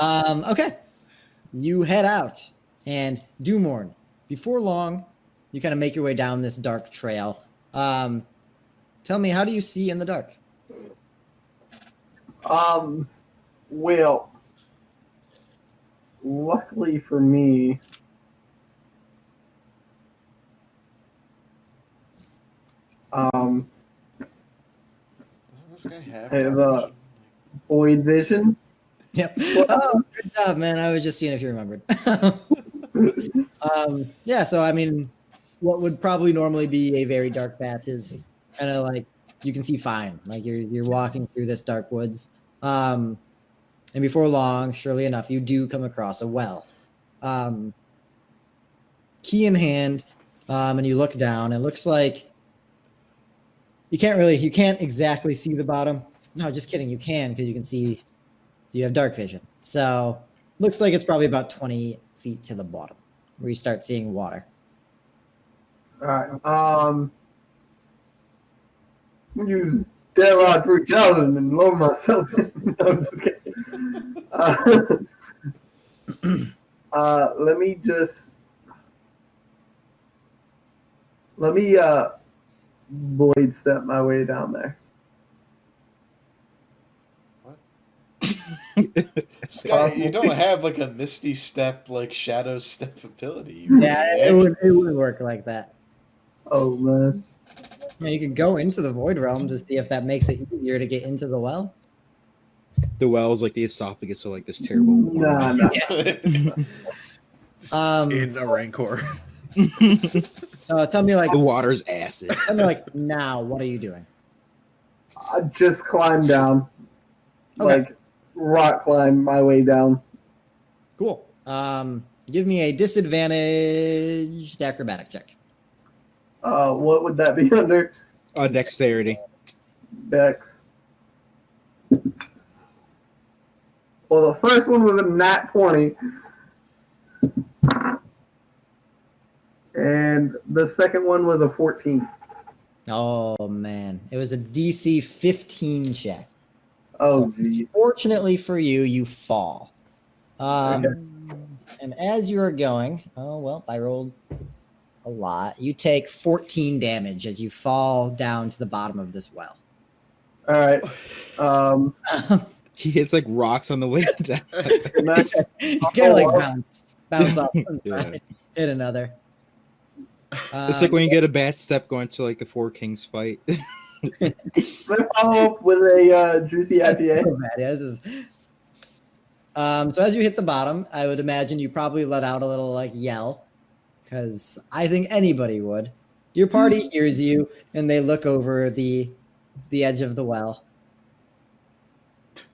S1: Okay. You head out, and Doomorn, before long, you kind of make your way down this dark trail. tell me, how do you see in the dark?
S4: Well, luckily for me,
S3: Doesn't this guy have
S4: I have
S3: dark
S4: a
S3: vision?
S4: void vision.
S1: Yep. Oh, good job, man. I was just seeing if you remembered. Yeah, so I mean, what would probably normally be a very dark path is kind of like you can see fine. Like you're walking through this dark woods. And before long, surely enough, you do come across a well. Key in hand, and you look down. It looks like you can't exactly see the bottom. No, just kidding. You can, because you can see. You have dark vision. So looks like it's probably about 20 feet to the bottom where you start seeing water.
S4: All right. Use Darrod 3000 and lower myself. No, I'm just kidding. Let me blade step my way down there.
S3: This guy, you don't have like a misty step, like shadow step ability.
S1: Yeah, it wouldn't work like that.
S4: Oh man.
S1: Yeah, you could go into the void realm to see if that makes it easier to get into the well.
S6: The well is like the esophagus of like this terrible.
S4: Nah.
S3: Just
S1: Um,
S3: in a rancor.
S1: Tell me, like,
S6: The water's acid.
S1: tell me, like, now, what are you doing?
S4: I just climbed down.
S1: Okay.
S4: Like rock climb my way down.
S1: Cool. Give me a disadvantaged acrobatic check.
S4: What would that be under?
S6: Dexterity.
S4: Dex. Well, the first one was a nat 20. And the second one was a 14.
S1: Oh man, it was a DC 15 check.
S4: Oh,
S1: So,
S4: geez.
S1: fortunately for you, you fall.
S4: Okay.
S1: And as you are going, oh well, I rolled a lot. You take 14 damage as you fall down to the bottom of this well.
S4: All right.
S6: He hits like rocks on the way down.
S4: Can I-
S1: You gotta like
S4: Oh,
S1: bounce off one
S6: Yeah.
S1: side, hit another.
S6: It's like when you get a bad step going to like the Four Kings fight.
S4: Can I follow up with a juicy IPA?
S1: So bad, yeah, this is. So as you hit the bottom, I would imagine you probably let out a little like yell, because I think anybody would. Your party hears you, and they look over the edge of the well.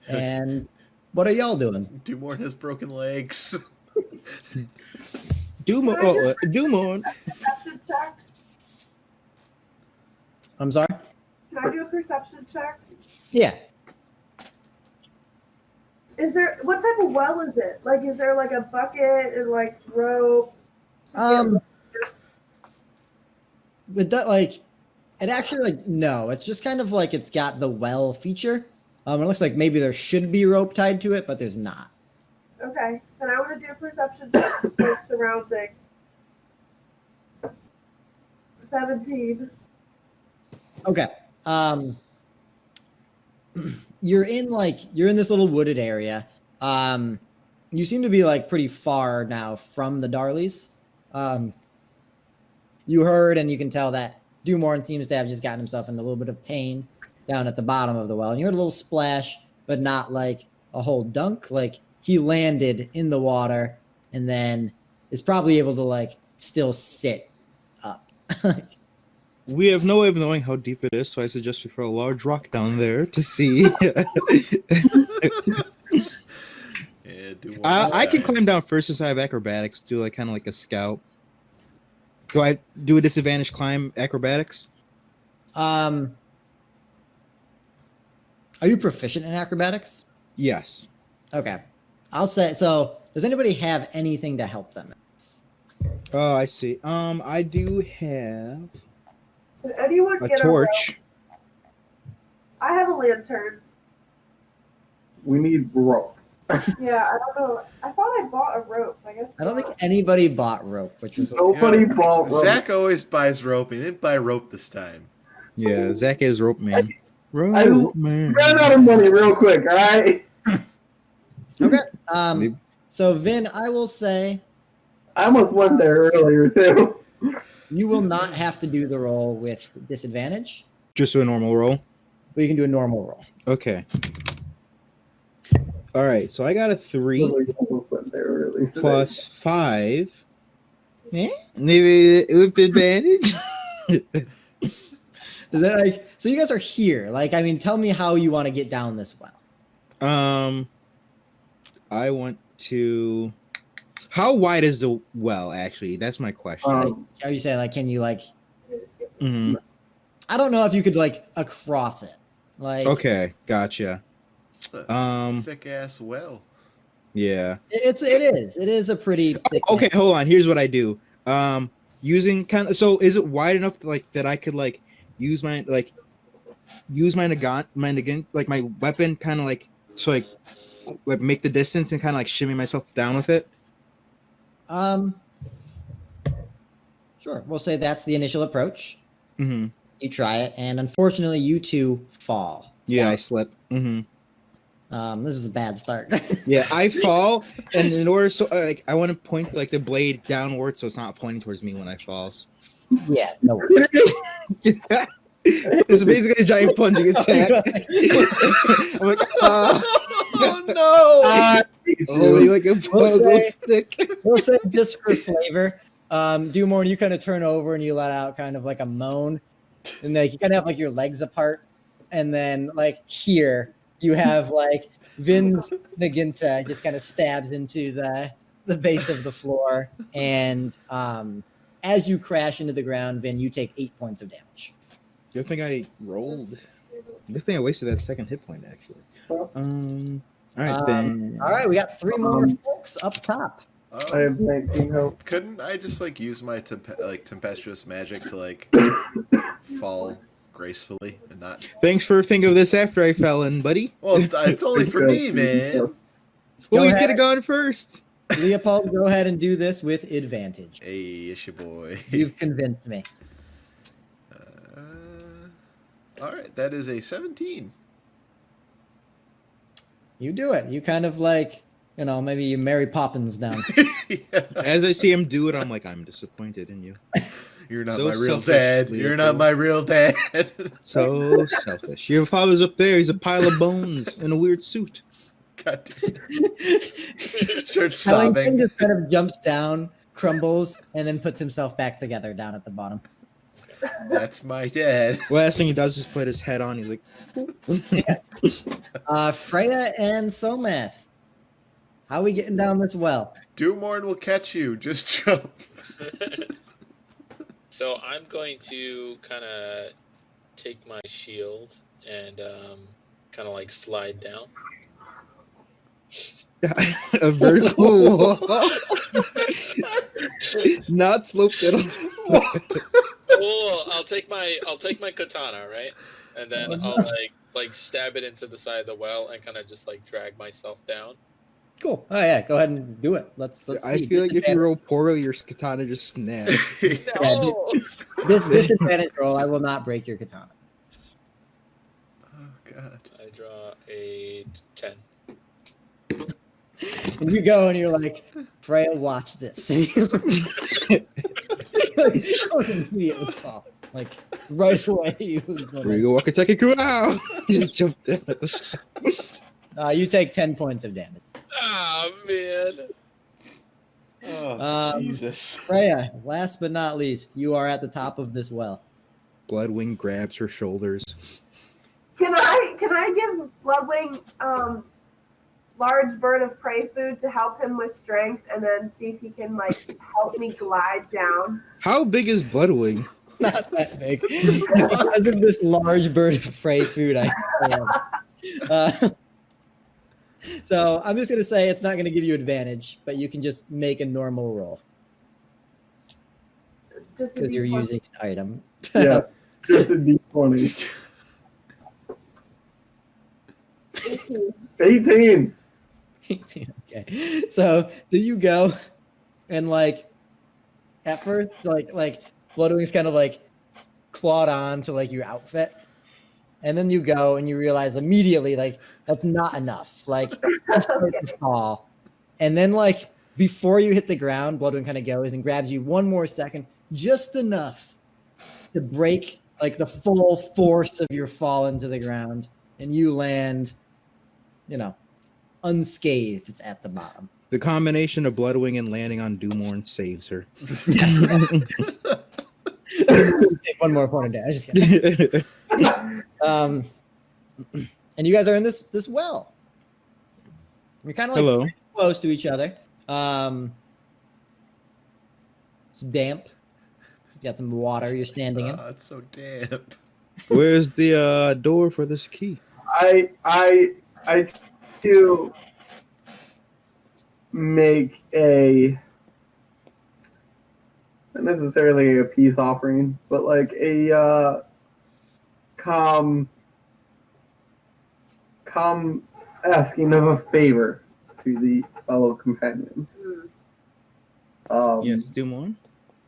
S1: And what are y'all doing?
S3: Dumorn has broken legs.
S6: Dumon.
S2: Perception check.
S1: I'm sorry.
S2: Can I do a perception check?
S1: Yeah.
S2: Is there what type of well is it? Like, is there like a bucket and like rope?
S1: But that like, it actually like no, it's just kind of like it's got the well feature. It looks like maybe there should be rope tied to it, but there's not.
S2: Okay, then I want to do a perception check like surrounding. 17.
S1: Okay. You're in this little wooded area. You seem to be like pretty far now from the Darleys. You heard and you can tell that Dumorn seems to have just gotten himself in a little bit of pain down at the bottom of the well. And you heard a little splash, but not like a whole dunk. Like he landed in the water and then is probably able to like still sit up.
S6: We have no way of knowing how deep it is, so I suggest we throw a large rock down there to see.
S3: Yeah, Dumorn.
S6: I can climb down first since I have acrobatics. Do like kind of like a scout. Do I do a disadvantage climb acrobatics?
S1: Are you proficient in acrobatics?
S6: Yes.
S1: Okay. I'll say so. Does anybody have anything to help them?
S6: Oh, I see. I do have
S2: Did anyone
S6: a
S2: get a rope?
S6: torch.
S2: I have a lantern.
S4: We need rope.
S2: Yeah, I don't know. I thought I bought a rope. I guess
S1: I don't think
S2: not.
S1: anybody bought rope, which is
S4: Nobody bought rope.
S3: Zach always buys rope. He didn't buy rope this time.
S6: Yeah, Zach is rope man.
S4: I
S6: Rope man.
S4: ran out of money real quick. All right.
S1: Okay. So Vin, I will say
S4: I almost went there earlier too.
S1: you will not have to do the roll with disadvantage,
S6: Just a normal roll.
S1: but you can do a normal roll.
S6: Okay. All right, so I got a 3
S4: Almost went there earlier today.
S6: plus 5. Maybe with advantage.
S1: Is that like so? You guys are here. Like, I mean, tell me how you want to get down this well.
S6: I want to. How wide is the well? Actually, that's my question.
S1: Like, how you say? Like, can you like?
S6: Mhm.
S1: I don't know if you could like across it. Like,
S6: Okay, gotcha.
S3: It's a thick ass well.
S6: Yeah.
S1: it is a pretty thick
S6: Okay,
S1: net.
S6: hold on. Here's what I do. Using kind of so is it wide enough like that I could like use my nagan like my weapon kind of like so like make the distance and kind of like shimmy myself down with it.
S1: Sure. We'll say that's the initial approach.
S6: Mm-hmm.
S1: You try it, and unfortunately, you two fall.
S6: Yeah, I slip. Mm-hmm.
S1: This is a bad start.
S6: Yeah, I fall, and in order so like I want to point like the blade downward so it's not pointing towards me when I fall.
S1: Yeah, no worries.
S6: It's basically a giant plunging attack. I'm like,
S3: Oh no!
S6: holy like a pogo stick.
S1: We'll say just for flavor, Dumorn, you kind of turn over and you let out kind of like a moan, and like you kind of have like your legs apart, and then like here you have like Vin's Naginta just kind of stabs into the base of the floor, and as you crash into the ground, Vin, you take 8 points of damage.
S6: Good thing I rolled. Good thing I wasted that second hit point actually. All right then.
S1: All right, we got 3 more folks up top.
S4: I have 19 health.
S3: Couldn't I just like use my tempestuous magic to like fall gracefully and not?
S6: Thanks for thinking of this after I fell in, buddy.
S3: Well, it's only for me, man.
S6: Well, you
S1: ahead.
S6: could have gone first.
S1: Leopold, go ahead and do this with advantage.
S3: Hey, it's your boy.
S1: You've convinced me.
S3: All right, that is a 17.
S1: You do it. You kind of like, you know, maybe you Mary Poppins down.
S3: Yeah.
S6: As I see him do it, I'm like, I'm disappointed in you.
S3: You're not
S6: So
S3: my real
S6: selfish,
S3: dad. You're not
S6: Leopold.
S3: my real dad.
S6: So selfish. Your father's up there. He's a pile of bones in a weird suit.
S3: God damn. Starts
S1: Ellington
S3: sobbing.
S1: just kind of jumps down, crumbles, and then puts himself back together down at the bottom.
S3: That's my dad.
S6: Last thing he does is put his head on. He's like,
S1: Freya and Somath. How are we getting down this well?
S3: Dumorn will catch you. Just jump.
S5: So I'm going to kind of take my shield and kind of like slide down.
S6: a vertical wall. Not sloped at all.
S5: Well, I'll take my katana, right, and then I'll like stab it into the side of the well and kind of just like drag myself down.
S1: Cool. Oh yeah, go ahead and do it. Let's
S6: I
S1: see.
S6: feel like if you roll poorly, your katana just snaps.
S5: No.
S1: this disadvantage roll, I will not break your katana.
S3: Oh God.
S5: I draw a 10.
S1: And you go and you're like, Freya, watch this. And you immediately fall. Like right away. You
S6: Where you go, Wakateki Kurao? Just jumped down.
S1: you take 10 points of damage.
S5: Ah, man.
S3: Oh, Jesus.
S1: Freya, last but not least, you are at the top of this well.
S6: Bloodwing grabs her shoulders.
S2: Can I give Bloodwing large bird of prey food to help him with strength, and then see if he can like help me glide down?
S6: How big is Bloodwing?
S1: Not that big. Because of this large bird of prey food I have. So I'm just going to say it's not going to give you advantage, but you can just make a normal roll
S2: Just
S1: because you're using an item.
S4: Yes, just a D20.
S2: 18.
S4: 18.
S1: Okay. So you go and like at first like Bloodwing's kind of like clawed on to like your outfit. And then you go and you realize immediately, like, that's not enough. Like, you start to fall. And then, like, before you hit the ground, Bloodwind kind of goes and grabs you one more second, just enough to break, like, the full force of your fall into the ground. And you land, unscathed at the bottom.
S6: The combination of Bloodwing and landing on Doomorn saves her.
S1: Yes. Take one more point of damage. Just kidding. And you guys are in this well. You're kind of like
S6: Hello.
S1: close to each other. It's damp. You got some water you're standing in.
S3: Oh, it's so damp.
S6: Where's the door for this key?
S4: I do make not necessarily a peace offering, but like a calm asking of a favor to the fellow companions.
S6: Yes, Doomorn.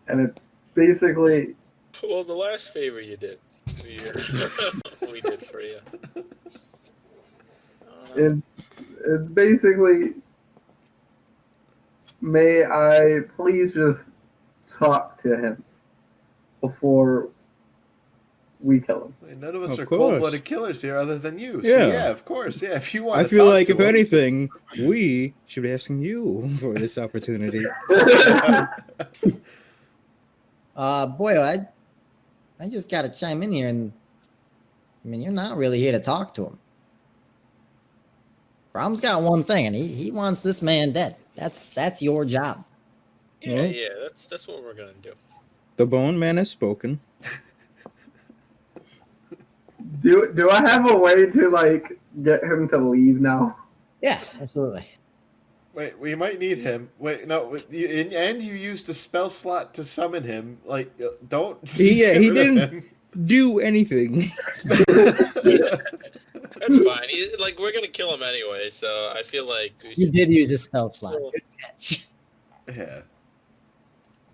S4: And it's basically
S5: Well, the last favor you did, we did for you.
S4: it's basically, may I please just talk to him before we kill him?
S3: None of us
S6: Of
S3: are
S6: course.
S3: cold-blooded killers here, other than you. So
S6: Yeah.
S3: yeah, of course. Yeah, if you want.
S6: I
S3: to
S6: feel
S3: talk
S6: like,
S3: to
S6: if
S3: him.
S6: anything, we should be asking you for this opportunity.
S1: Boy, I just got to chime in here, and I mean, you're not really here to talk to him. Brom's got one thing, and he wants this man dead. That's your job.
S5: Yeah,
S6: Well.
S5: yeah, that's what we're gonna do.
S6: The Bone Man has spoken.
S4: Do I have a way to like get him to leave now?
S1: Yeah, absolutely.
S3: Wait, we might need him. Wait, no, and you used a spell slot to summon him. Like, don't.
S6: He
S3: get rid of
S6: didn't
S3: him.
S6: do anything.
S5: That's fine. We're gonna kill him anyway, so I feel like we
S1: You
S5: should
S1: did use a spell slot.
S5: still-
S1: Good catch.
S3: Yeah.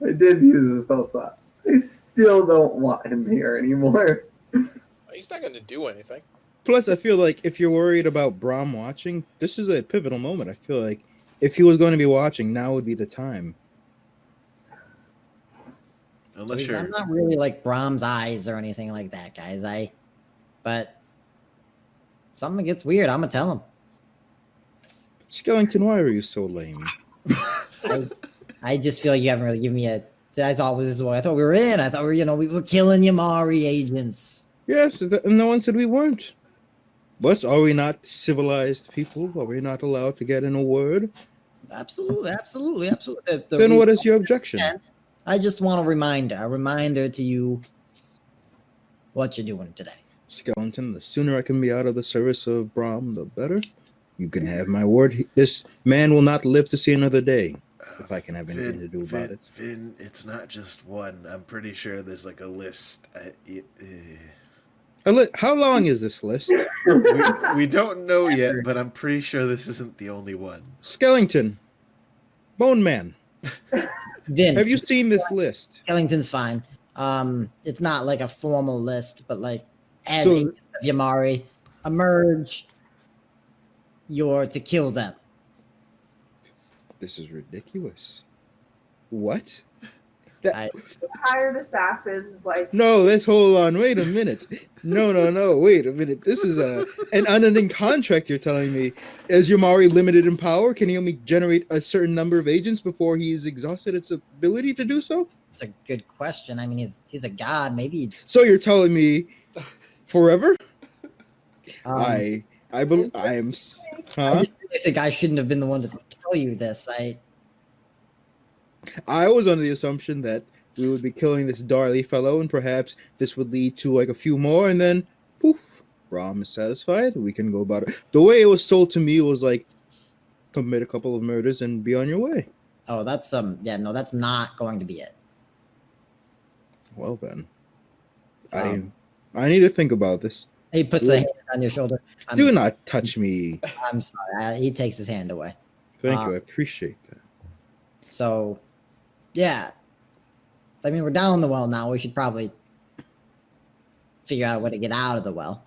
S4: I did use a spell slot. I still don't want him here anymore.
S5: He's not gonna do anything.
S6: Plus, I feel like if you're worried about Brom watching, this is a pivotal moment. I feel like if he was going to be watching, now would be the time.
S3: Unless
S1: I'm
S3: you're.
S1: not really like Brom's eyes or anything like that, guys. But something gets weird, I'm gonna tell him.
S6: Skellington, why are you so lame?
S1: I just feel like you haven't really given me a. I thought this is what I thought we were in. I thought we were killing Yamari agents.
S6: Yes, no one said we weren't. But are we not civilized people? Are we not allowed to get in a word?
S1: Absolutely.
S6: Then what is your objection?
S1: I just want a reminder to you what you're doing today.
S6: Skellington, the sooner I can be out of the service of Brom, the better. You can have my word. This man will not live to see another day. If I can have anything to do about it.
S3: Vin, it's not just one. I'm pretty sure there's like a list.
S6: How long is this list?
S3: We don't know yet, but I'm pretty sure this isn't the only one.
S6: Skellington, Bone Man,
S1: Vin,
S6: have you seen this list?
S1: Ellington's fine. It's not like a formal list, but like as
S6: So-
S1: agents of Yamari emerge, you're to kill them.
S6: This is ridiculous. What?
S2: Hired assassins, like
S6: No, let's hold on. Wait a minute. No. Wait a minute. This is an unending contract you're telling me. Is Yamari limited in power? Can he only generate a certain number of agents before he's exhausted its ability to do so?
S1: It's a good question. I mean, he's a god. Maybe
S6: So you're telling me forever?
S1: um,
S6: I believe I am.
S1: I
S6: Huh?
S1: just really think I shouldn't have been the one to tell you this.
S6: I was under the assumption that we would be killing this Darley fellow, and perhaps this would lead to like a few more, and then poof, Rom is satisfied. We can go about it. The way it was sold to me was like commit a couple of murders and be on your way.
S1: Oh, that's that's not going to be it.
S6: Well then,
S1: Um,
S6: I need to think about this.
S1: He puts a hand on your shoulder.
S6: Do not touch me.
S1: I'm sorry. He takes his hand away.
S6: Thank you. I appreciate that.
S1: So, yeah. I mean, we're down the well now. We should probably figure out a way to get out of the well.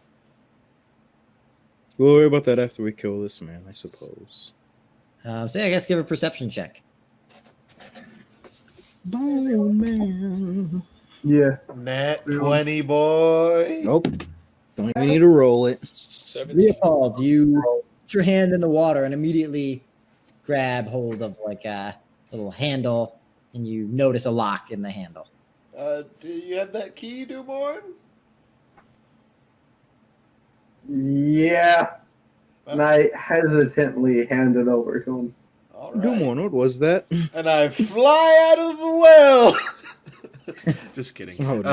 S6: We'll worry about that after we kill this man, I suppose.
S1: So yeah, I guess give a perception check.
S6: Bone man.
S4: Yeah.
S3: Nat 20, boy.
S6: Nope. Don't even need to roll it.
S5: 17.
S1: Leopold, you put your hand in the water and immediately grab hold of like a little handle, and you notice a lock in the handle.
S3: Do you have that key, Newborn?
S4: Yeah. And I hesitantly hand it over to him.
S3: All
S6: Come
S3: right.
S6: on, what was that?
S3: And I fly out of the well. Just kidding.
S6: Oh, no.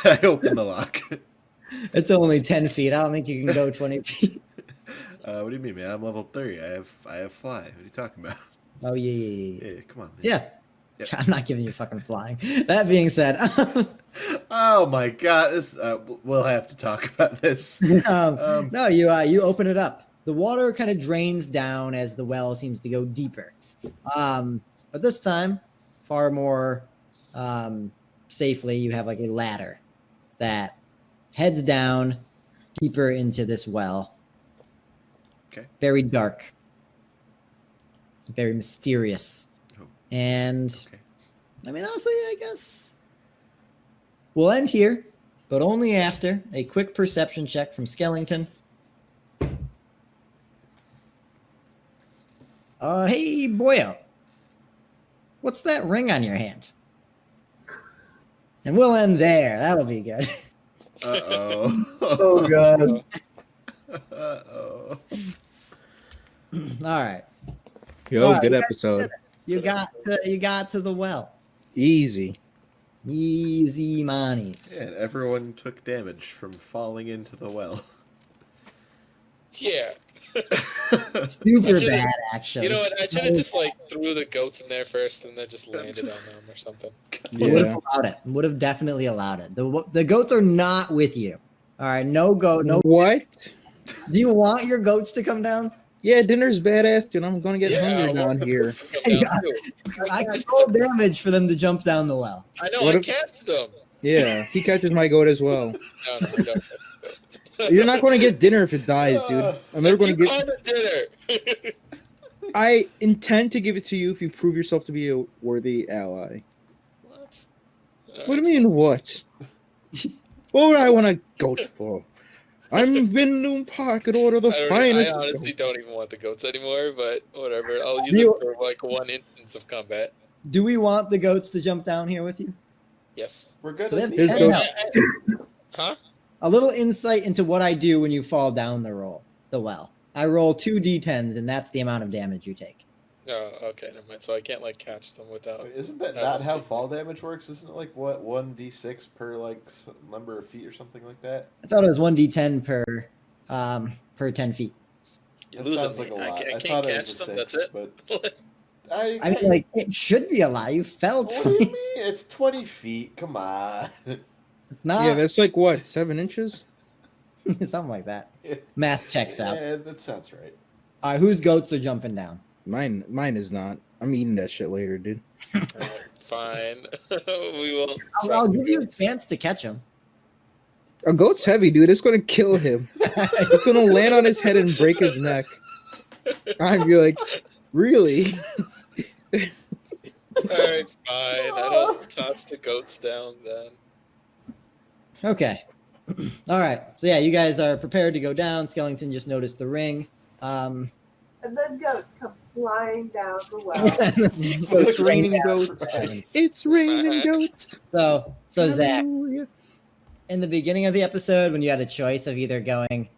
S3: I open the lock.
S1: It's only 10 feet. I don't think you can go 20 feet.
S3: What do you mean, man? I'm level 30. I have fly. What are you talking about?
S1: Oh, yeah.
S3: Yeah, come on, man.
S1: Yeah.
S3: Yep.
S1: I'm not giving you fucking flying. That being said,
S3: Oh my god, this we'll have to talk about this.
S1: no, you open it up. The water kind of drains down as the well seems to go deeper. But this time, far more safely, you have like a ladder that heads down deeper into this well.
S3: Okay.
S1: Very dark. Very mysterious.
S3: Oh.
S1: And
S3: Okay.
S1: I mean, honestly, I guess we'll end here, but only after a quick perception check from Skellington. Hey, boyo. What's that ring on your hand? And we'll end there. That'll be good.
S3: Uh-oh.
S4: Oh, God.
S3: Uh-oh.
S1: All right.
S6: Yo,
S1: All right,
S6: good
S1: you guys
S6: episode.
S1: You got to the well.
S6: Easy.
S1: Easy monies.
S3: Yeah, and everyone took damage from falling into the well.
S5: Yeah.
S1: Super
S5: I should've-
S1: bad, actually.
S5: You know what? I should have just like threw the goats in there first and then just landed on them or something.
S1: Would
S6: Yeah.
S1: have allowed it. Would have definitely allowed it. The goats are not with you. All right, no goat. No.
S6: What?
S1: Do you want your goats to come down?
S6: Yeah, dinner's badass, dude. I'm gonna get hungry
S5: I
S6: down
S5: want
S6: here.
S5: them to come down, too.
S1: I can roll damage for them to jump down the well.
S5: I know,
S6: What
S5: I
S6: if-
S5: cast them.
S6: Yeah, he catches my goat as well.
S5: No, I don't.
S6: You're not gonna get dinner if it dies, dude. I'm never gonna
S5: You
S6: get.
S5: called it dinner.
S6: I intend to give it to you if you prove yourself to be a worthy ally.
S5: What?
S6: What do you mean, what? What would I want a goat for? I'm Vinloom Park and order the
S5: I
S6: finest.
S5: honestly don't even want the goats anymore, but whatever. I'll use
S1: You-
S5: them for like one instance of combat.
S1: Do we want the goats to jump down here with you?
S5: Yes.
S3: We're good
S1: So
S3: at
S1: they
S3: these.
S1: have
S6: His
S1: 10
S6: goats-
S1: health.
S5: Huh?
S1: A little insight into what I do when you fall down the well. I roll 2 d10s, and that's the amount of damage you take.
S5: Oh, okay, never mind. So I can't like catch them without.
S3: Wait, isn't that
S5: I
S3: not
S5: don't
S3: how
S5: think-
S3: fall damage works? Isn't it like what 1d6 per like number of feet or something like that?
S1: I thought it was 1d10 per 10 feet.
S5: You're
S3: That
S5: losing
S3: sounds
S5: me.
S3: like a lot.
S5: I
S3: I
S5: can't
S3: thought it
S5: catch
S3: was a
S5: them.
S3: 6,
S5: That's it.
S3: but I
S1: I mean, like, it should be a lot. You fell
S3: what do you
S1: 20.
S3: mean? It's 20 feet. Come on.
S1: It's not
S6: Yeah, that's like what, 7 inches?
S1: something like that. Math checks out.
S3: Yeah, that sounds right.
S1: All right, whose goats are jumping down?
S6: Mine is not. I'm eating that shit later, dude.
S5: Fine. We will.
S1: I'll give you a chance to catch him.
S6: A goat's heavy, dude. It's gonna kill him. It's gonna land on his head and break his neck. I'd be like, really?
S5: Alright, fine. I don't toss the goats down then.
S1: Okay. All right. So yeah, you guys are prepared to go down. Skellington just noticed the ring.
S2: And then goats come flying down the well.
S6: It's raining goats. It's raining goats.
S1: So Zach,
S6: Hallelujah.
S1: in the beginning of the episode, when you had a choice of either going